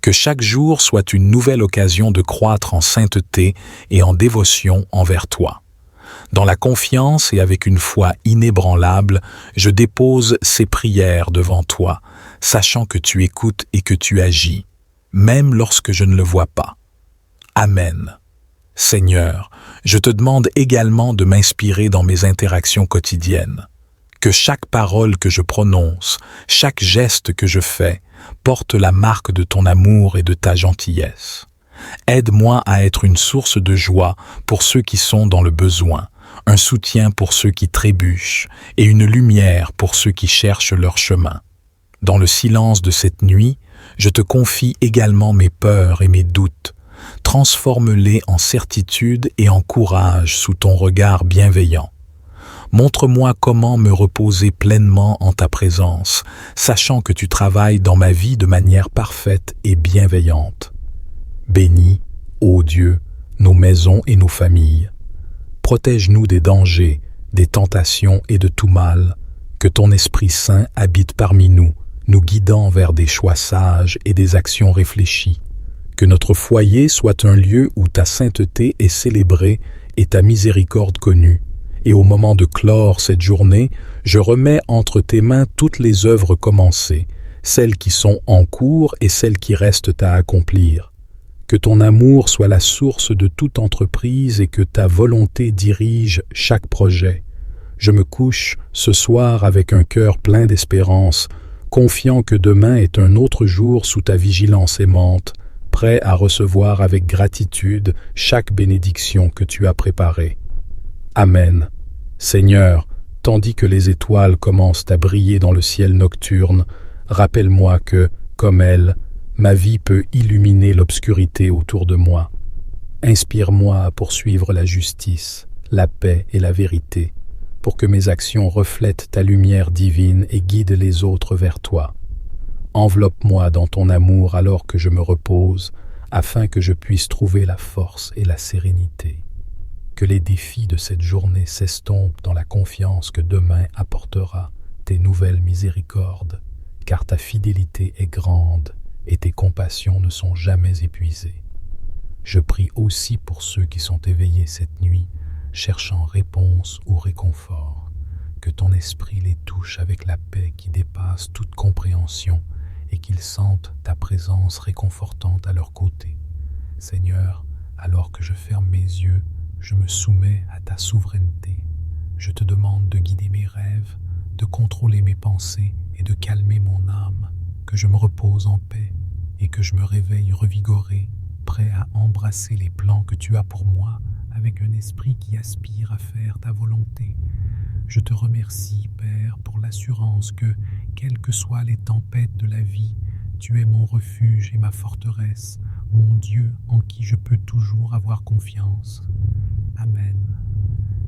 Que chaque jour soit une nouvelle occasion de croître en sainteté et en dévotion envers toi. Dans la confiance et avec une foi inébranlable, je dépose ces prières devant toi, sachant que tu écoutes et que tu agis, même lorsque je ne le vois pas. Amen. Seigneur, je te demande également de m'inspirer dans mes interactions quotidiennes. Que chaque parole que je prononce, chaque geste que je fais, porte la marque de ton amour et de ta gentillesse. Aide-moi à être une source de joie pour ceux qui sont dans le besoin, un soutien pour ceux qui trébuchent et une lumière pour ceux qui cherchent leur chemin. Dans le silence de cette nuit, je te confie également mes peurs et mes doutes. Transforme-les en certitude et en courage sous ton regard bienveillant. Montre-moi comment me reposer pleinement en ta présence, sachant que tu travailles dans ma vie de manière parfaite et bienveillante. Bénis, ô Dieu, nos maisons et nos familles. Protège-nous des dangers, des tentations et de tout mal. Que ton Esprit Saint habite parmi nous, nous guidant vers des choix sages et des actions réfléchies. Que notre foyer soit un lieu où ta sainteté est célébrée et ta miséricorde connue. Et au moment de clore cette journée, je remets entre tes mains toutes les œuvres commencées, celles qui sont en cours et celles qui restent à accomplir. Que ton amour soit la source de toute entreprise et que ta volonté dirige chaque projet. Je me couche ce soir avec un cœur plein d'espérance, confiant que demain est un autre jour sous ta vigilance aimante, prêt à recevoir avec gratitude chaque bénédiction que tu as préparée. Amen. Seigneur, tandis que les étoiles commencent à briller dans le ciel nocturne, rappelle-moi que, comme elles, ma vie peut illuminer l'obscurité autour de moi. Inspire-moi à poursuivre la justice, la paix et la vérité, pour que mes actions reflètent ta lumière divine et guident les autres vers toi. Enveloppe-moi dans ton amour alors que je me repose, afin que je puisse trouver la force et la sérénité. Que les défis de cette journée s'estompent dans la confiance que demain apportera tes nouvelles miséricordes, car ta fidélité est grande et tes compassions ne sont jamais épuisées. Je prie aussi pour ceux qui sont éveillés cette nuit, cherchant réponse ou réconfort. Que ton esprit les touche avec la paix qui dépasse toute compréhension et qu'ils sentent ta présence réconfortante à leur côté. Seigneur, alors que je ferme mes yeux, je me soumets à ta souveraineté. Je te demande de guider mes rêves, de contrôler mes pensées et de calmer mon âme, que je me repose en paix et que je me réveille revigoré, prêt à embrasser les plans que tu as pour moi avec un esprit qui aspire à faire ta volonté. Je te remercie, Père, pour l'assurance que, quelles que soient les tempêtes de la vie, tu es mon refuge et ma forteresse, mon Dieu en qui je peux toujours avoir confiance. Amen.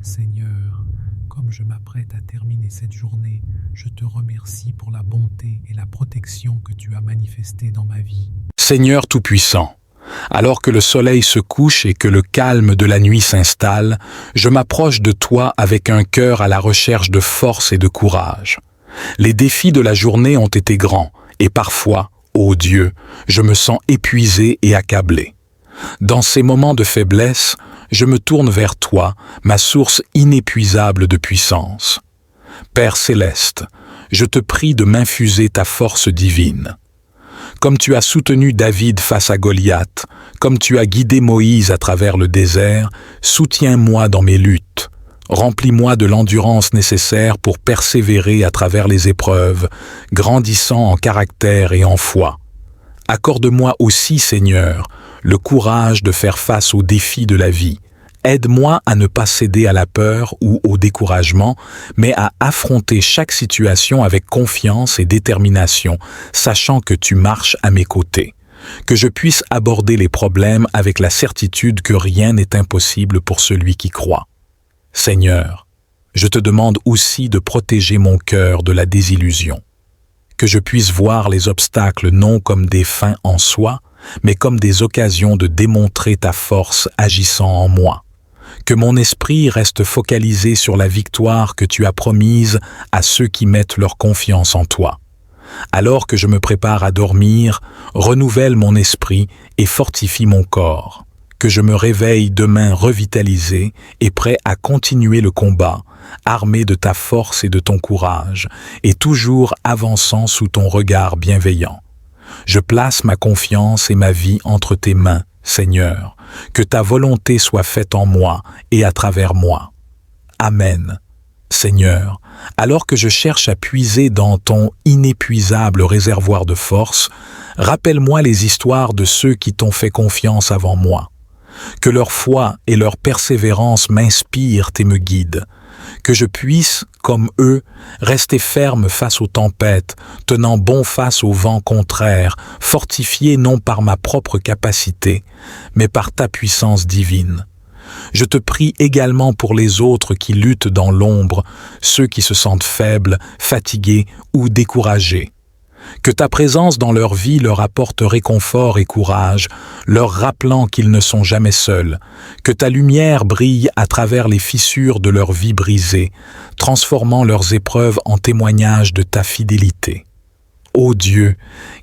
Seigneur, comme je m'apprête à terminer cette journée, je te remercie pour la bonté et la protection que tu as manifestées dans ma vie. Seigneur Tout-Puissant, alors que le soleil se couche et que le calme de la nuit s'installe, je m'approche de toi avec un cœur à la recherche de force et de courage. Les défis de la journée ont été grands et parfois, ô Dieu, je me sens épuisé et accablé. Dans ces moments de faiblesse, je me tourne vers toi, ma source inépuisable de puissance. Père céleste, je te prie de m'infuser ta force divine. Comme tu as soutenu David face à Goliath, comme tu as guidé Moïse à travers le désert, soutiens-moi dans mes luttes. Remplis-moi de l'endurance nécessaire pour persévérer à travers les épreuves, grandissant en caractère et en foi. Accorde-moi aussi, Seigneur, le courage de faire face aux défis de la vie. Aide-moi à ne pas céder à la peur ou au découragement, mais à affronter chaque situation avec confiance et détermination, sachant que tu marches à mes côtés. Que je puisse aborder les problèmes avec la certitude que rien n'est impossible pour celui qui croit. Seigneur, je te demande aussi de protéger mon cœur de la désillusion. Que je puisse voir les obstacles non comme des fins en soi, mais comme des occasions de démontrer ta force agissant en moi. Que mon esprit reste focalisé sur la victoire que tu as promise à ceux qui mettent leur confiance en toi. Alors que je me prépare à dormir, renouvelle mon esprit et fortifie mon corps. Que je me réveille demain revitalisé et prêt à continuer le combat, armé de ta force et de ton courage, et toujours avançant sous ton regard bienveillant. Je place ma confiance et ma vie entre tes mains, Seigneur, que ta volonté soit faite en moi et à travers moi. Amen. Seigneur, alors que je cherche à puiser dans ton inépuisable réservoir de force, rappelle-moi les histoires de ceux qui t'ont fait confiance avant moi. Que leur foi et leur persévérance m'inspirent et me guident. Que je puisse, comme eux, rester ferme face aux tempêtes, tenant bon face aux vents contraires, fortifié non par ma propre capacité, mais par ta puissance divine. Je te prie également pour les autres qui luttent dans l'ombre, ceux qui se sentent faibles, fatigués ou découragés. Que ta présence dans leur vie leur apporte réconfort et courage, leur rappelant qu'ils ne sont jamais seuls. Que ta lumière brille à travers les fissures de leur vie brisée, transformant leurs épreuves en témoignages de ta fidélité. Ô Dieu,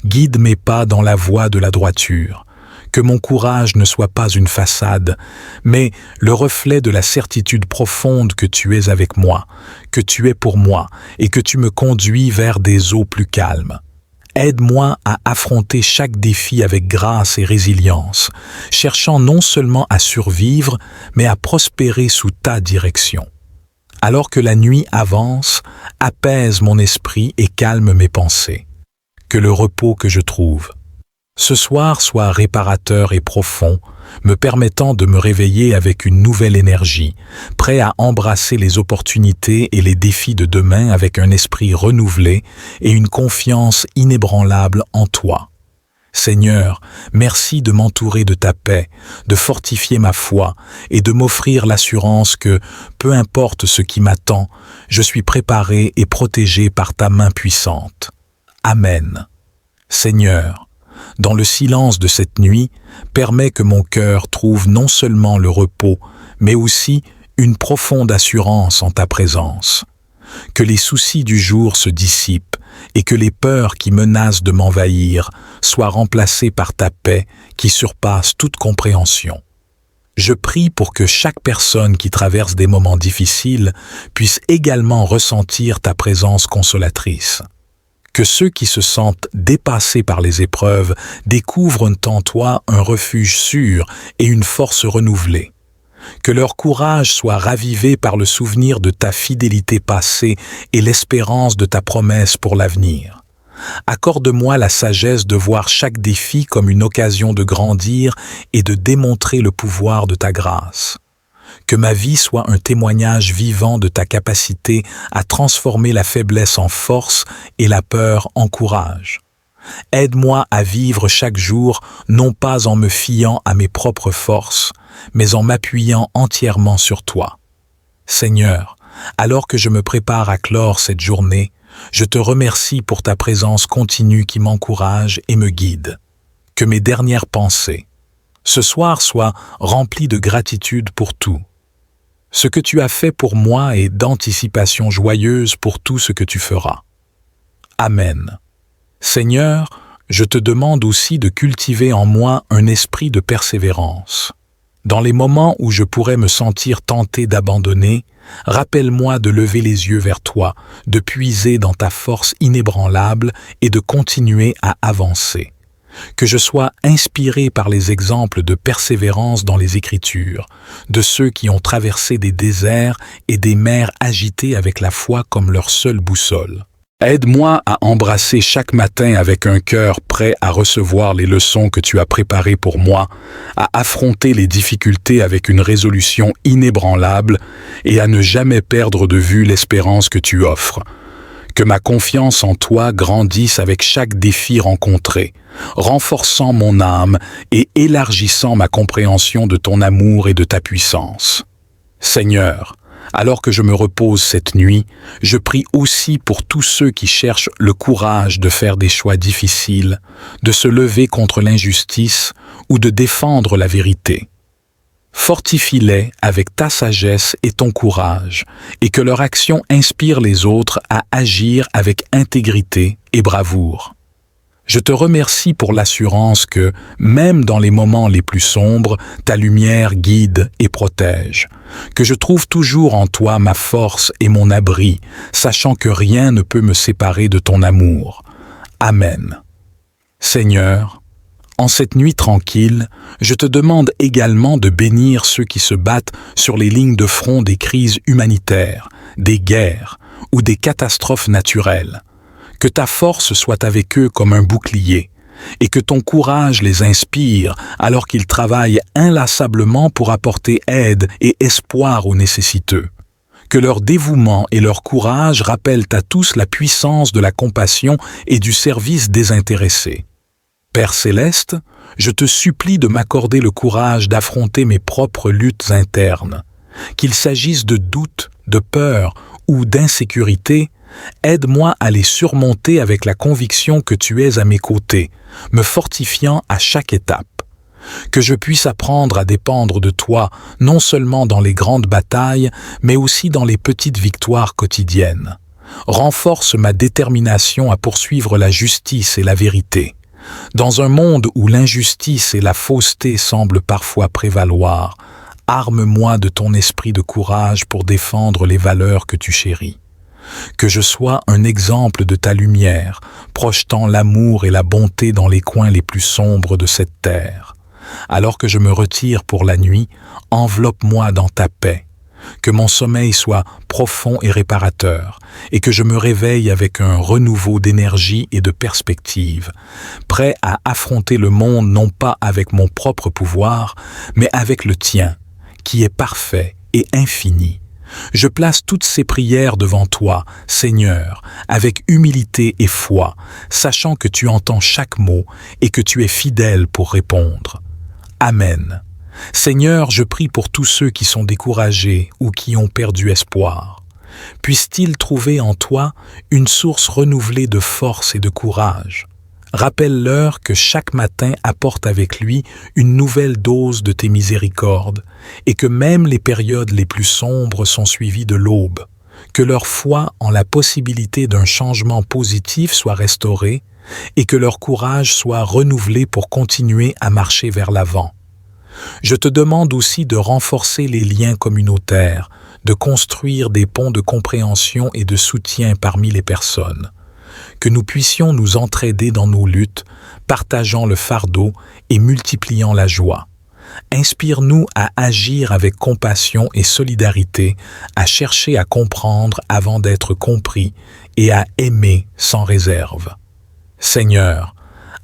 guide mes pas dans la voie de la droiture. Que mon courage ne soit pas une façade, mais le reflet de la certitude profonde que tu es avec moi, que tu es pour moi et que tu me conduis vers des eaux plus calmes. Aide-moi à affronter chaque défi avec grâce et résilience, cherchant non seulement à survivre, mais à prospérer sous ta direction. Alors que la nuit avance, apaise mon esprit et calme mes pensées. Que le repos que je trouve ce soir soit réparateur et profond, me permettant de me réveiller avec une nouvelle énergie, prêt à embrasser les opportunités et les défis de demain avec un esprit renouvelé et une confiance inébranlable en toi. Seigneur, merci de m'entourer de ta paix, de fortifier ma foi et de m'offrir l'assurance que, peu importe ce qui m'attend, je suis préparé et protégé par ta main puissante. Amen. Seigneur, dans le silence de cette nuit, permets que mon cœur trouve non seulement le repos, mais aussi une profonde assurance en ta présence. Que les soucis du jour se dissipent et que les peurs qui menacent de m'envahir soient remplacées par ta paix qui surpasse toute compréhension. Je prie pour que chaque personne qui traverse des moments difficiles puisse également ressentir ta présence consolatrice. Que ceux qui se sentent dépassés par les épreuves découvrent en toi un refuge sûr et une force renouvelée. Que leur courage soit ravivé par le souvenir de ta fidélité passée et l'espérance de ta promesse pour l'avenir. Accorde-moi la sagesse de voir chaque défi comme une occasion de grandir et de démontrer le pouvoir de ta grâce. Que ma vie soit un témoignage vivant de ta capacité à transformer la faiblesse en force et la peur en courage. Aide-moi à vivre chaque jour, non pas en me fiant à mes propres forces, mais en m'appuyant entièrement sur toi. Seigneur, alors que je me prépare à clore cette journée, je te remercie pour ta présence continue qui m'encourage et me guide. Que mes dernières pensées, ce soir, soient remplies de gratitude pour tout. Ce que tu as fait pour moi et d'anticipation joyeuse pour tout ce que tu feras. Amen. Seigneur, je te demande aussi de cultiver en moi un esprit de persévérance. Dans les moments où je pourrais me sentir tenté d'abandonner, rappelle-moi de lever les yeux vers toi, de puiser dans ta force inébranlable et de continuer à avancer. Que je sois inspiré par les exemples de persévérance dans les Écritures, de ceux qui ont traversé des déserts et des mers agitées avec la foi comme leur seule boussole. Aide-moi à embrasser chaque matin avec un cœur prêt à recevoir les leçons que tu as préparées pour moi, à affronter les difficultés avec une résolution inébranlable et à ne jamais perdre de vue l'espérance que tu offres. Que ma confiance en toi grandisse avec chaque défi rencontré, renforçant mon âme et élargissant ma compréhension de ton amour et de ta puissance. Seigneur, alors que je me repose cette nuit, je prie aussi pour tous ceux qui cherchent le courage de faire des choix difficiles, de se lever contre l'injustice ou de défendre la vérité. Fortifie-les avec ta sagesse et ton courage, et que leur action inspire les autres à agir avec intégrité et bravoure. Je te remercie pour l'assurance que, même dans les moments les plus sombres, ta lumière guide et protège, que je trouve toujours en toi ma force et mon abri, sachant que rien ne peut me séparer de ton amour. Amen. Seigneur, en cette nuit tranquille, je te demande également de bénir ceux qui se battent sur les lignes de front des crises humanitaires, des guerres ou des catastrophes naturelles. Que ta force soit avec eux comme un bouclier, et que ton courage les inspire alors qu'ils travaillent inlassablement pour apporter aide et espoir aux nécessiteux. Que leur dévouement et leur courage rappellent à tous la puissance de la compassion et du service désintéressé. Père céleste, je te supplie de m'accorder le courage d'affronter mes propres luttes internes. Qu'il s'agisse de doutes, de peur ou d'insécurité, aide-moi à les surmonter avec la conviction que tu es à mes côtés, me fortifiant à chaque étape. Que je puisse apprendre à dépendre de toi, non seulement dans les grandes batailles, mais aussi dans les petites victoires quotidiennes. Renforce ma détermination à poursuivre la justice et la vérité. Dans un monde où l'injustice et la fausseté semblent parfois prévaloir, arme-moi de ton esprit de courage pour défendre les valeurs que tu chéris. Que je sois un exemple de ta lumière, projetant l'amour et la bonté dans les coins les plus sombres de cette terre. Alors que je me retire pour la nuit, enveloppe-moi dans ta paix. Que mon sommeil soit profond et réparateur, et que je me réveille avec un renouveau d'énergie et de perspective, prêt à affronter le monde non pas avec mon propre pouvoir, mais avec le tien, qui est parfait et infini. Je place toutes ces prières devant toi, Seigneur, avec humilité et foi, sachant que tu entends chaque mot et que tu es fidèle pour répondre. Amen. Seigneur, je prie pour tous ceux qui sont découragés ou qui ont perdu espoir. Puissent-ils trouver en toi une source renouvelée de force et de courage. Rappelle-leur que chaque matin apporte avec lui une nouvelle dose de tes miséricordes et que même les périodes les plus sombres sont suivies de l'aube. Que leur foi en la possibilité d'un changement positif soit restaurée et que leur courage soit renouvelé pour continuer à marcher vers l'avant. Je te demande aussi de renforcer les liens communautaires, de construire des ponts de compréhension et de soutien parmi les personnes. Que nous puissions nous entraider dans nos luttes, partageant le fardeau et multipliant la joie. Inspire-nous à agir avec compassion et solidarité, à chercher à comprendre avant d'être compris et à aimer sans réserve. Seigneur,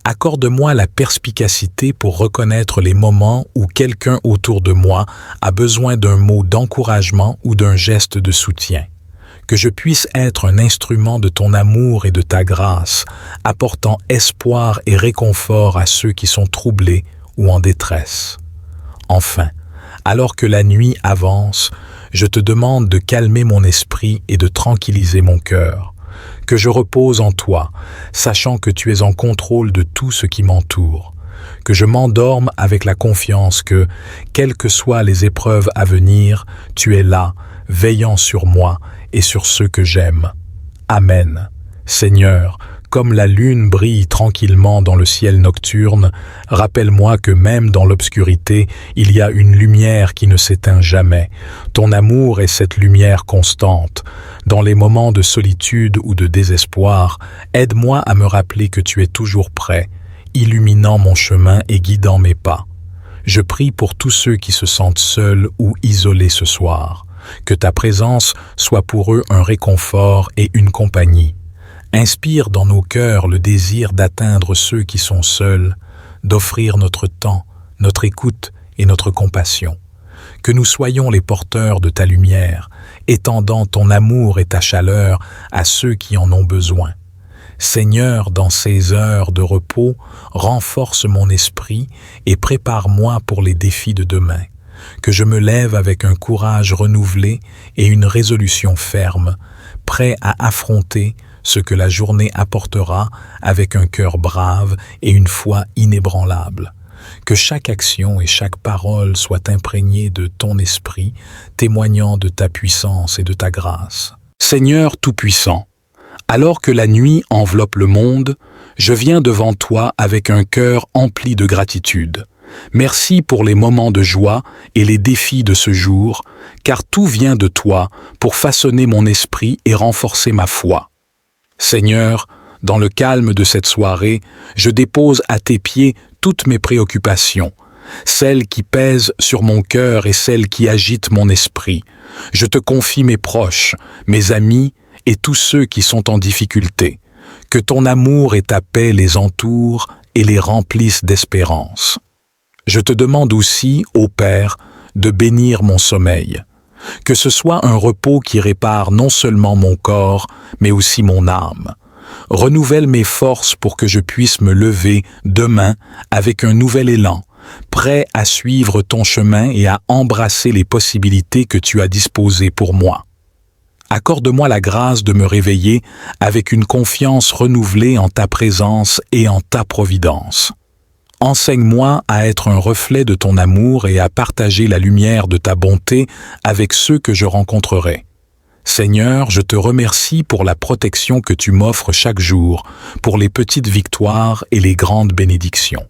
Accorde-moi la perspicacité pour reconnaître les moments où quelqu'un autour de moi a besoin d'un mot d'encouragement ou d'un geste de soutien. Que je puisse être un instrument de ton amour et de ta grâce, apportant espoir et réconfort à ceux qui sont troublés ou en détresse. Enfin, alors que la nuit avance, je te demande de calmer mon esprit et de tranquilliser mon cœur. Que je repose en toi, sachant que tu es en contrôle de tout ce qui m'entoure. Que je m'endorme avec la confiance que, quelles que soient les épreuves à venir, tu es là, veillant sur moi et sur ceux que j'aime. Amen. Seigneur, comme la lune brille tranquillement dans le ciel nocturne, rappelle-moi que même dans l'obscurité, il y a une lumière qui ne s'éteint jamais. Ton amour est cette lumière constante. Dans les moments de solitude ou de désespoir, aide-moi à me rappeler que tu es toujours prêt, illuminant mon chemin et guidant mes pas. Je prie pour tous ceux qui se sentent seuls ou isolés ce soir. Que ta présence soit pour eux un réconfort et une compagnie. Inspire dans nos cœurs le désir d'atteindre ceux qui sont seuls, d'offrir notre temps, notre écoute et notre compassion. Que nous soyons les porteurs de ta lumière, étendant ton amour et ta chaleur à ceux qui en ont besoin. Seigneur, dans ces heures de repos, renforce mon esprit et prépare-moi pour les défis de demain. Que je me lève avec un courage renouvelé et une résolution ferme, prêt à affronter ce que la journée apportera avec un cœur brave et une foi inébranlable. Que chaque action et chaque parole soient imprégnées de ton esprit, témoignant de ta puissance et de ta grâce. Seigneur Tout-Puissant, alors que la nuit enveloppe le monde, je viens devant toi avec un cœur empli de gratitude. Merci pour les moments de joie et les défis de ce jour, car tout vient de toi pour façonner mon esprit et renforcer ma foi. Seigneur, dans le calme de cette soirée, je dépose à tes pieds toutes mes préoccupations, celles qui pèsent sur mon cœur et celles qui agitent mon esprit. Je te confie mes proches, mes amis et tous ceux qui sont en difficulté. Que ton amour et ta paix les entourent et les remplissent d'espérance. Je te demande aussi, ô Père, de bénir mon sommeil. Que ce soit un repos qui répare non seulement mon corps, mais aussi mon âme. Renouvelle mes forces pour que je puisse me lever demain avec un nouvel élan, prêt à suivre ton chemin et à embrasser les possibilités que tu as disposées pour moi. Accorde-moi la grâce de me réveiller avec une confiance renouvelée en ta présence et en ta providence. Enseigne-moi à être un reflet de ton amour et à partager la lumière de ta bonté avec ceux que je rencontrerai. Seigneur, je te remercie pour la protection que tu m'offres chaque jour, pour les petites victoires et les grandes bénédictions.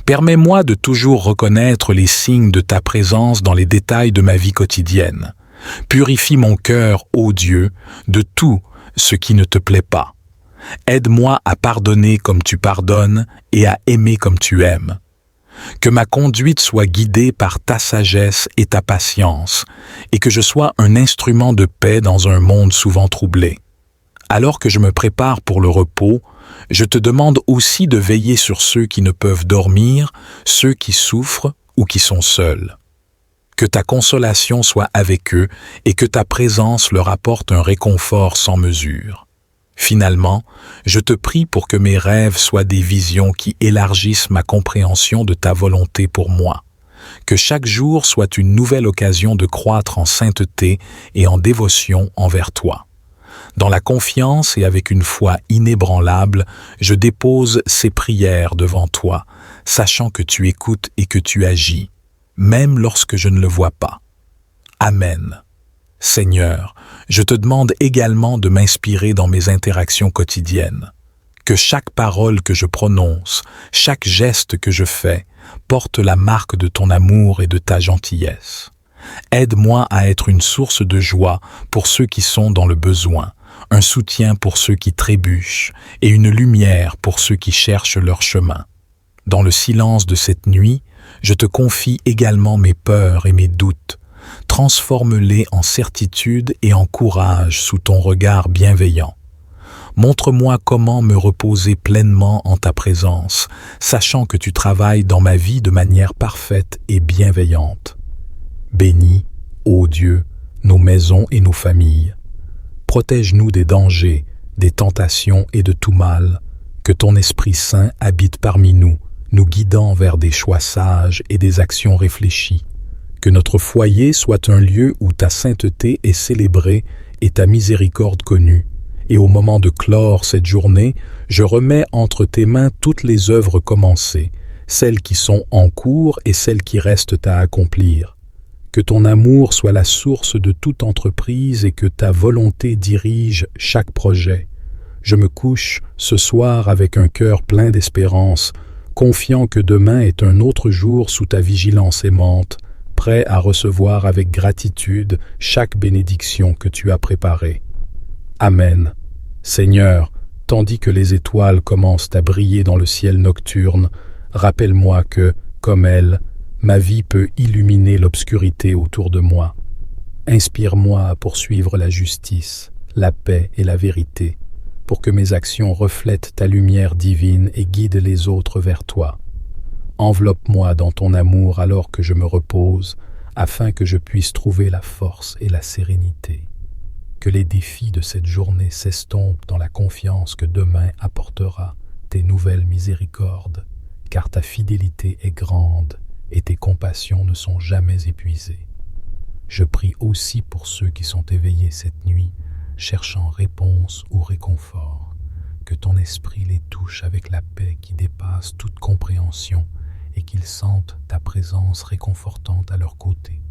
Permets-moi de toujours reconnaître les signes de ta présence dans les détails de ma vie quotidienne. Purifie mon cœur, ô Dieu, de tout ce qui ne te plaît pas. Aide-moi à pardonner comme tu pardonnes et à aimer comme tu aimes. Que ma conduite soit guidée par ta sagesse et ta patience, et que je sois un instrument de paix dans un monde souvent troublé. Alors que je me prépare pour le repos, je te demande aussi de veiller sur ceux qui ne peuvent dormir, ceux qui souffrent ou qui sont seuls. Que ta consolation soit avec eux et que ta présence leur apporte un réconfort sans mesure. Finalement, je te prie pour que mes rêves soient des visions qui élargissent ma compréhension de ta volonté pour moi. Que chaque jour soit une nouvelle occasion de croître en sainteté et en dévotion envers toi. Dans la confiance et avec une foi inébranlable, je dépose ces prières devant toi, sachant que tu écoutes et que tu agis, même lorsque je ne le vois pas. Amen. Seigneur, je te demande également de m'inspirer dans mes interactions quotidiennes. Que chaque parole que je prononce, chaque geste que je fais, porte la marque de ton amour et de ta gentillesse. Aide-moi à être une source de joie pour ceux qui sont dans le besoin, un soutien pour ceux qui trébuchent et une lumière pour ceux qui cherchent leur chemin. Dans le silence de cette nuit, je te confie également mes peurs et mes doutes. Transforme-les en certitude et en courage sous ton regard bienveillant. Montre-moi comment me reposer pleinement en ta présence, sachant que tu travailles dans ma vie de manière parfaite et bienveillante. Bénis, ô Dieu, nos maisons et nos familles. Protège-nous des dangers, des tentations et de tout mal. Que ton Esprit Saint habite parmi nous, nous guidant vers des choix sages et des actions réfléchies. Que notre foyer soit un lieu où ta sainteté est célébrée et ta miséricorde connue. Et au moment de clore cette journée, je remets entre tes mains toutes les œuvres commencées, celles qui sont en cours et celles qui restent à accomplir. Que ton amour soit la source de toute entreprise et que ta volonté dirige chaque projet. Je me couche ce soir avec un cœur plein d'espérance, confiant que demain est un autre jour sous ta vigilance aimante, prêt à recevoir avec gratitude chaque bénédiction que tu as préparée. Amen. Seigneur, tandis que les étoiles commencent à briller dans le ciel nocturne, rappelle-moi que, comme elles, ma vie peut illuminer l'obscurité autour de moi. Inspire-moi à poursuivre la justice, la paix et la vérité, pour que mes actions reflètent ta lumière divine et guident les autres vers toi. Enveloppe-moi dans ton amour alors que je me repose, afin que je puisse trouver la force et la sérénité. Que les défis de cette journée s'estompent dans la confiance que demain apportera tes nouvelles miséricordes, car ta fidélité est grande et tes compassions ne sont jamais épuisées. Je prie aussi pour ceux qui sont éveillés cette nuit, cherchant réponse ou réconfort, que ton esprit les touche avec la paix qui dépasse toute compréhension et qu'ils sentent ta présence réconfortante à leur côté.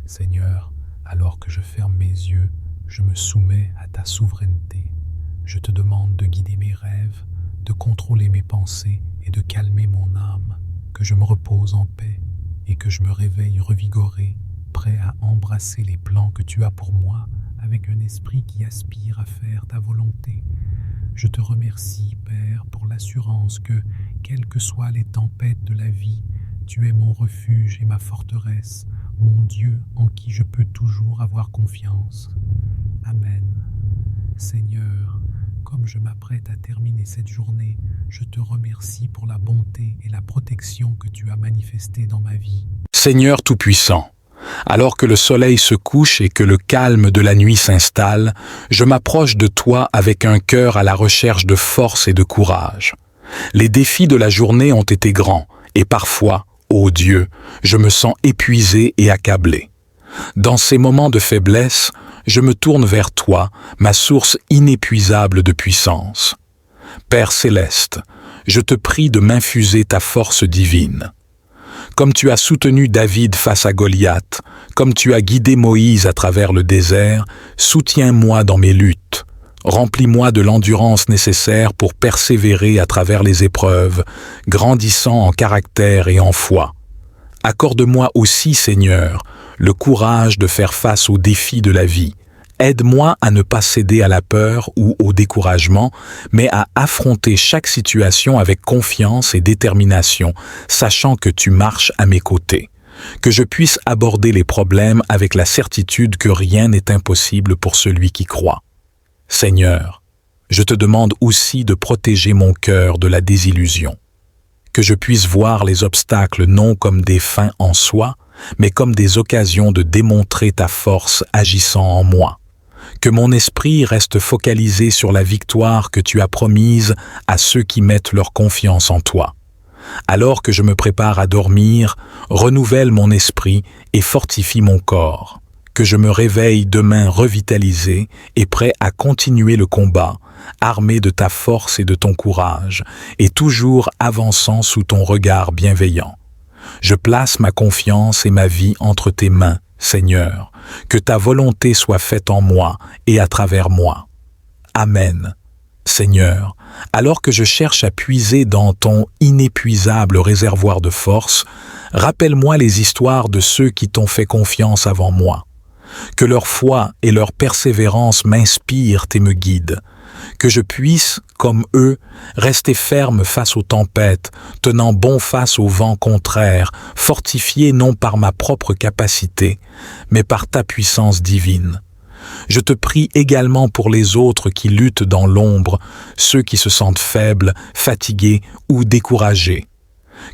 Seigneur, alors que je ferme mes yeux, je me soumets à ta souveraineté. Je te demande de guider mes rêves, de contrôler mes pensées et de calmer mon âme, que je me repose en paix et que je me réveille revigoré, prêt à embrasser les plans que tu as pour moi avec un esprit qui aspire à faire ta volonté. Je te remercie, Père, pour l'assurance que, quelles que soient les tempêtes de la vie, tu es mon refuge et ma forteresse, mon Dieu en qui je peux toujours avoir confiance. Amen. Seigneur, comme je m'apprête à terminer cette journée, je te remercie pour la bonté et la protection que tu as manifestées dans ma vie. Seigneur Tout-Puissant, alors que le soleil se couche et que le calme de la nuit s'installe, je m'approche de toi avec un cœur à la recherche de force et de courage. Les défis de la journée ont été grands et parfois, ô Dieu, je me sens épuisé et accablé. Dans ces moments de faiblesse, je me tourne vers toi, ma source inépuisable de puissance. Père céleste, je te prie de m'infuser ta force divine. Comme tu as soutenu David face à Goliath, comme tu as guidé Moïse à travers le désert, soutiens-moi dans mes luttes. Remplis-moi de l'endurance nécessaire pour persévérer à travers les épreuves, grandissant en caractère et en foi. Accorde-moi aussi, Seigneur, le courage de faire face aux défis de la vie. Aide-moi à ne pas céder à la peur ou au découragement, mais à affronter chaque situation avec confiance et détermination, sachant que tu marches à mes côtés. Que je puisse aborder les problèmes avec la certitude que rien n'est impossible pour celui qui croit. Seigneur, je te demande aussi de protéger mon cœur de la désillusion. Que je puisse voir les obstacles non comme des fins en soi, mais comme des occasions de démontrer ta force agissant en moi. Que mon esprit reste focalisé sur la victoire que tu as promise à ceux qui mettent leur confiance en toi. Alors que je me prépare à dormir, renouvelle mon esprit et fortifie mon corps. Que je me réveille demain revitalisé et prêt à continuer le combat, armé de ta force et de ton courage, et toujours avançant sous ton regard bienveillant. Je place ma confiance et ma vie entre tes mains, Seigneur, que ta volonté soit faite en moi et à travers moi. Amen. Seigneur, alors que je cherche à puiser dans ton inépuisable réservoir de force, rappelle-moi les histoires de ceux qui t'ont fait confiance avant moi. Que leur foi et leur persévérance m'inspirent et me guident. Que je puisse, comme eux, rester ferme face aux tempêtes, tenant bon face aux vents contraires, fortifié non par ma propre capacité, mais par ta puissance divine. Je te prie également pour les autres qui luttent dans l'ombre, ceux qui se sentent faibles, fatigués ou découragés.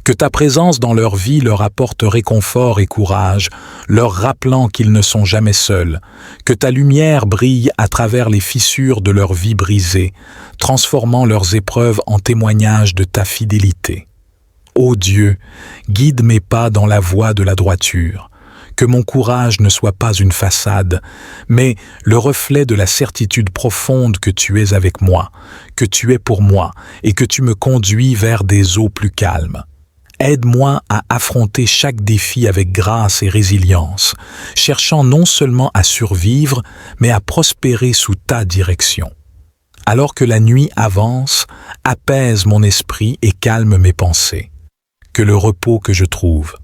Que ta présence dans leur vie leur apporte réconfort et courage, leur rappelant qu'ils ne sont jamais seuls. Que ta lumière brille à travers les fissures de leur vie brisée, transformant leurs épreuves en témoignages de ta fidélité. Ô Dieu, guide mes pas dans la voie de la droiture. Que mon courage ne soit pas une façade, mais le reflet de la certitude profonde que tu es avec moi, que tu es pour moi et que tu me conduis vers des eaux plus calmes. Aide-moi à affronter chaque défi avec grâce et résilience, cherchant non seulement à survivre, mais à prospérer sous ta direction. Alors que la nuit avance, apaise mon esprit et calme mes pensées. Que le repos que je trouve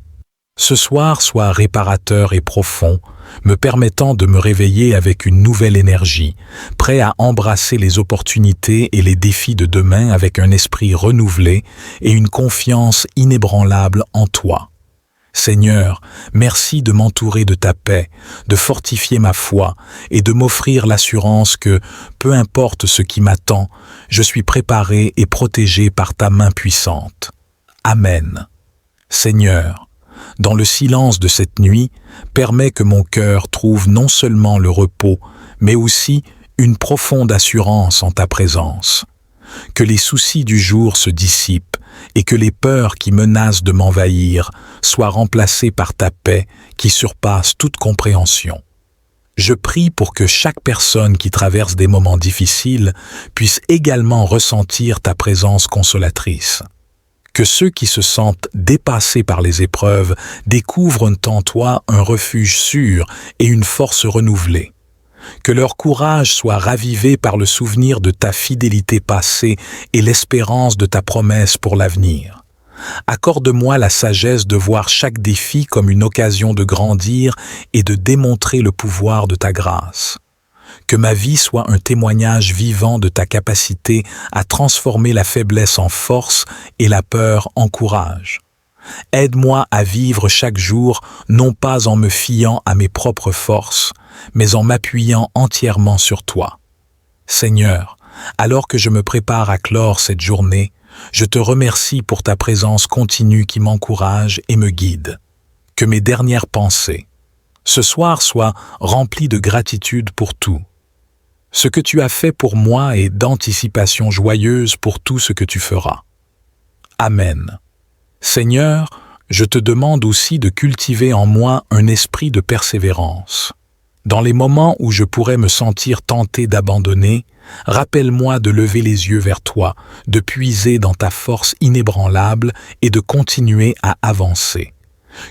ce soir soit réparateur et profond, me permettant de me réveiller avec une nouvelle énergie, prêt à embrasser les opportunités et les défis de demain avec un esprit renouvelé et une confiance inébranlable en toi. Seigneur, merci de m'entourer de ta paix, de fortifier ma foi et de m'offrir l'assurance que, peu importe ce qui m'attend, je suis préparé et protégé par ta main puissante. Amen. Seigneur, dans le silence de cette nuit, permets que mon cœur trouve non seulement le repos, mais aussi une profonde assurance en ta présence. Que les soucis du jour se dissipent et que les peurs qui menacent de m'envahir soient remplacées par ta paix qui surpasse toute compréhension. Je prie pour que chaque personne qui traverse des moments difficiles puisse également ressentir ta présence consolatrice. Que ceux qui se sentent dépassés par les épreuves découvrent en toi un refuge sûr et une force renouvelée. Que leur courage soit ravivé par le souvenir de ta fidélité passée et l'espérance de ta promesse pour l'avenir. Accorde-moi la sagesse de voir chaque défi comme une occasion de grandir et de démontrer le pouvoir de ta grâce. Que ma vie soit un témoignage vivant de ta capacité à transformer la faiblesse en force et la peur en courage. Aide-moi à vivre chaque jour, non pas en me fiant à mes propres forces, mais en m'appuyant entièrement sur toi. Seigneur, alors que je me prépare à clore cette journée, je te remercie pour ta présence continue qui m'encourage et me guide. Que mes dernières pensées, ce soir, soient remplies de gratitude pour tout. Ce que tu as fait pour moi et d'anticipation joyeuse pour tout ce que tu feras. Amen. Seigneur, je te demande aussi de cultiver en moi un esprit de persévérance. Dans les moments où je pourrais me sentir tenté d'abandonner, rappelle-moi de lever les yeux vers toi, de puiser dans ta force inébranlable et de continuer à avancer.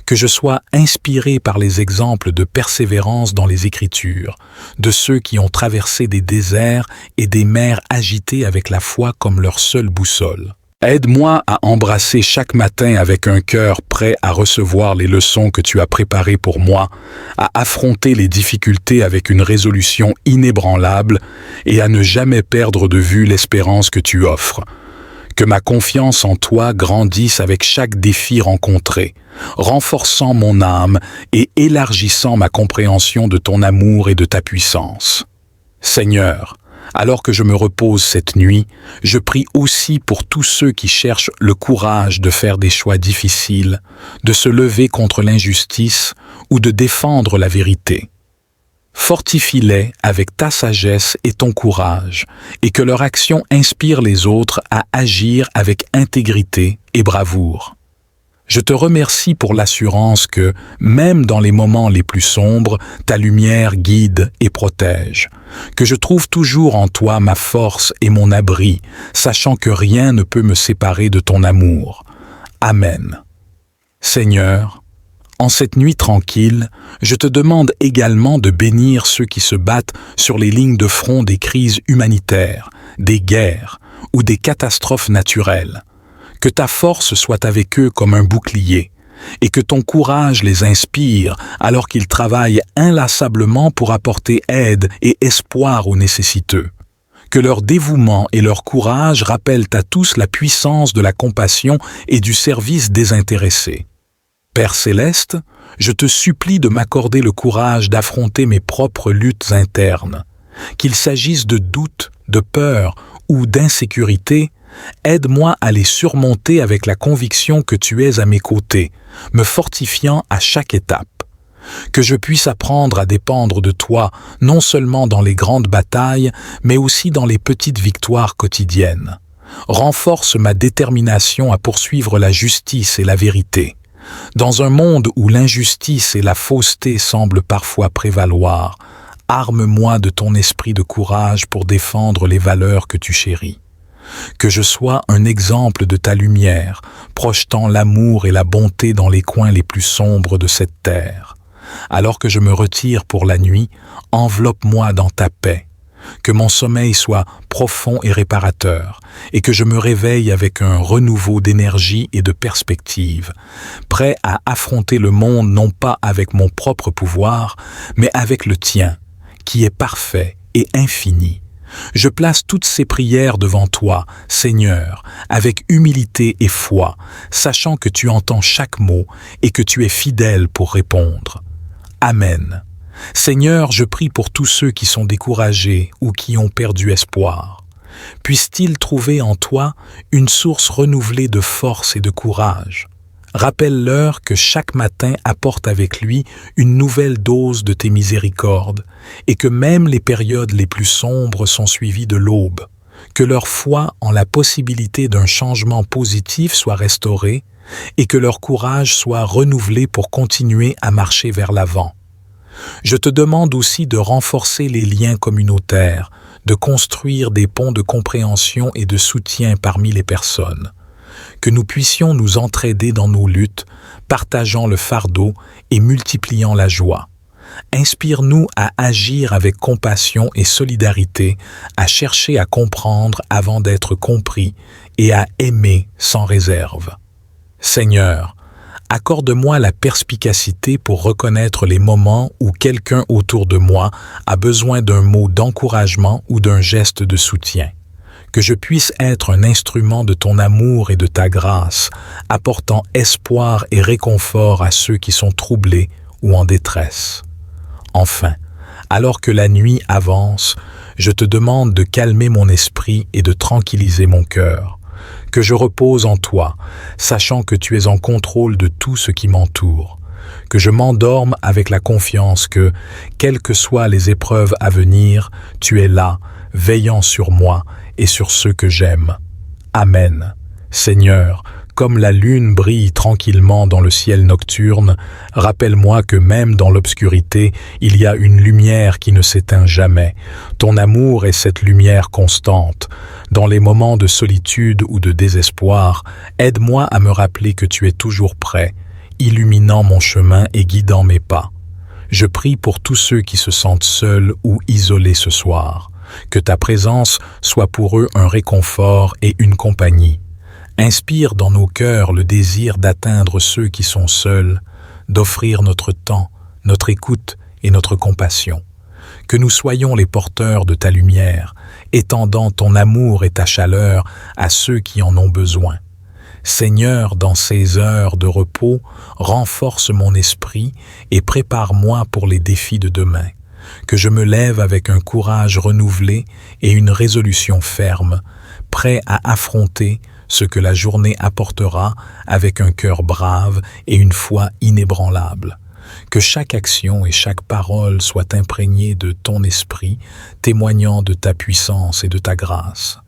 Que je sois inspiré par les exemples de persévérance dans les Écritures, de ceux qui ont traversé des déserts et des mers agitées avec la foi comme leur seule boussole. Aide-moi à embrasser chaque matin avec un cœur prêt à recevoir les leçons que tu as préparées pour moi, à affronter les difficultés avec une résolution inébranlable et à ne jamais perdre de vue l'espérance que tu offres. Que ma confiance en toi grandisse avec chaque défi rencontré, renforçant mon âme et élargissant ma compréhension de ton amour et de ta puissance. Seigneur, alors que je me repose cette nuit, je prie aussi pour tous ceux qui cherchent le courage de faire des choix difficiles, de se lever contre l'injustice ou de défendre la vérité. Fortifie-les avec ta sagesse et ton courage, et que leur action inspire les autres à agir avec intégrité et bravoure. Je te remercie pour l'assurance que, même dans les moments les plus sombres, ta lumière guide et protège, que je trouve toujours en toi ma force et mon abri, sachant que rien ne peut me séparer de ton amour. Amen. Seigneur, en cette nuit tranquille, je te demande également de bénir ceux qui se battent sur les lignes de front des crises humanitaires, des guerres ou des catastrophes naturelles. Que ta force soit avec eux comme un bouclier, et que ton courage les inspire alors qu'ils travaillent inlassablement pour apporter aide et espoir aux nécessiteux. Que leur dévouement et leur courage rappellent à tous la puissance de la compassion et du service désintéressé. Père céleste, je te supplie de m'accorder le courage d'affronter mes propres luttes internes. Qu'il s'agisse de doutes, de peur ou d'insécurité, aide-moi à les surmonter avec la conviction que tu es à mes côtés, me fortifiant à chaque étape. Que je puisse apprendre à dépendre de toi, non seulement dans les grandes batailles, mais aussi dans les petites victoires quotidiennes. Renforce ma détermination à poursuivre la justice et la vérité. Dans un monde où l'injustice et la fausseté semblent parfois prévaloir, arme-moi de ton esprit de courage pour défendre les valeurs que tu chéris. Que je sois un exemple de ta lumière, projetant l'amour et la bonté dans les coins les plus sombres de cette terre. Alors que je me retire pour la nuit, enveloppe-moi dans ta paix. Que mon sommeil soit profond et réparateur, et que je me réveille avec un renouveau d'énergie et de perspective, prêt à affronter le monde non pas avec mon propre pouvoir, mais avec le tien, qui est parfait et infini. Je place toutes ces prières devant toi, Seigneur, avec humilité et foi, sachant que tu entends chaque mot et que tu es fidèle pour répondre. Amen. Seigneur, je prie pour tous ceux qui sont découragés ou qui ont perdu espoir. Puissent-ils trouver en toi une source renouvelée de force et de courage. Rappelle-leur que chaque matin apporte avec lui une nouvelle dose de tes miséricordes et que même les périodes les plus sombres sont suivies de l'aube. Que leur foi en la possibilité d'un changement positif soit restaurée et que leur courage soit renouvelé pour continuer à marcher vers l'avant. Je te demande aussi de renforcer les liens communautaires, de construire des ponts de compréhension et de soutien parmi les personnes. Que nous puissions nous entraider dans nos luttes, partageant le fardeau et multipliant la joie. Inspire-nous à agir avec compassion et solidarité, à chercher à comprendre avant d'être compris et à aimer sans réserve. Seigneur, accorde-moi la perspicacité pour reconnaître les moments où quelqu'un autour de moi a besoin d'un mot d'encouragement ou d'un geste de soutien. Que je puisse être un instrument de ton amour et de ta grâce, apportant espoir et réconfort à ceux qui sont troublés ou en détresse. Enfin, alors que la nuit avance, je te demande de calmer mon esprit et de tranquilliser mon cœur. Que je repose en toi, sachant que tu es en contrôle de tout ce qui m'entoure. Que je m'endorme avec la confiance que, quelles que soient les épreuves à venir, tu es là, veillant sur moi et sur ceux que j'aime. Amen. Seigneur, comme la lune brille tranquillement dans le ciel nocturne, rappelle-moi que même dans l'obscurité, il y a une lumière qui ne s'éteint jamais. Ton amour est cette lumière constante. Dans les moments de solitude ou de désespoir, aide-moi à me rappeler que tu es toujours prêt, illuminant mon chemin et guidant mes pas. Je prie pour tous ceux qui se sentent seuls ou isolés ce soir. Que ta présence soit pour eux un réconfort et une compagnie. Inspire dans nos cœurs le désir d'atteindre ceux qui sont seuls, d'offrir notre temps, notre écoute et notre compassion. Que nous soyons les porteurs de ta lumière, étendant ton amour et ta chaleur à ceux qui en ont besoin. Seigneur, dans ces heures de repos, renforce mon esprit et prépare-moi pour les défis de demain. Que je me lève avec un courage renouvelé et une résolution ferme, prêt à affronter ce que la journée apportera avec un cœur brave et une foi inébranlable. Que chaque action et chaque parole soient imprégnées de ton esprit, témoignant de ta puissance et de ta grâce.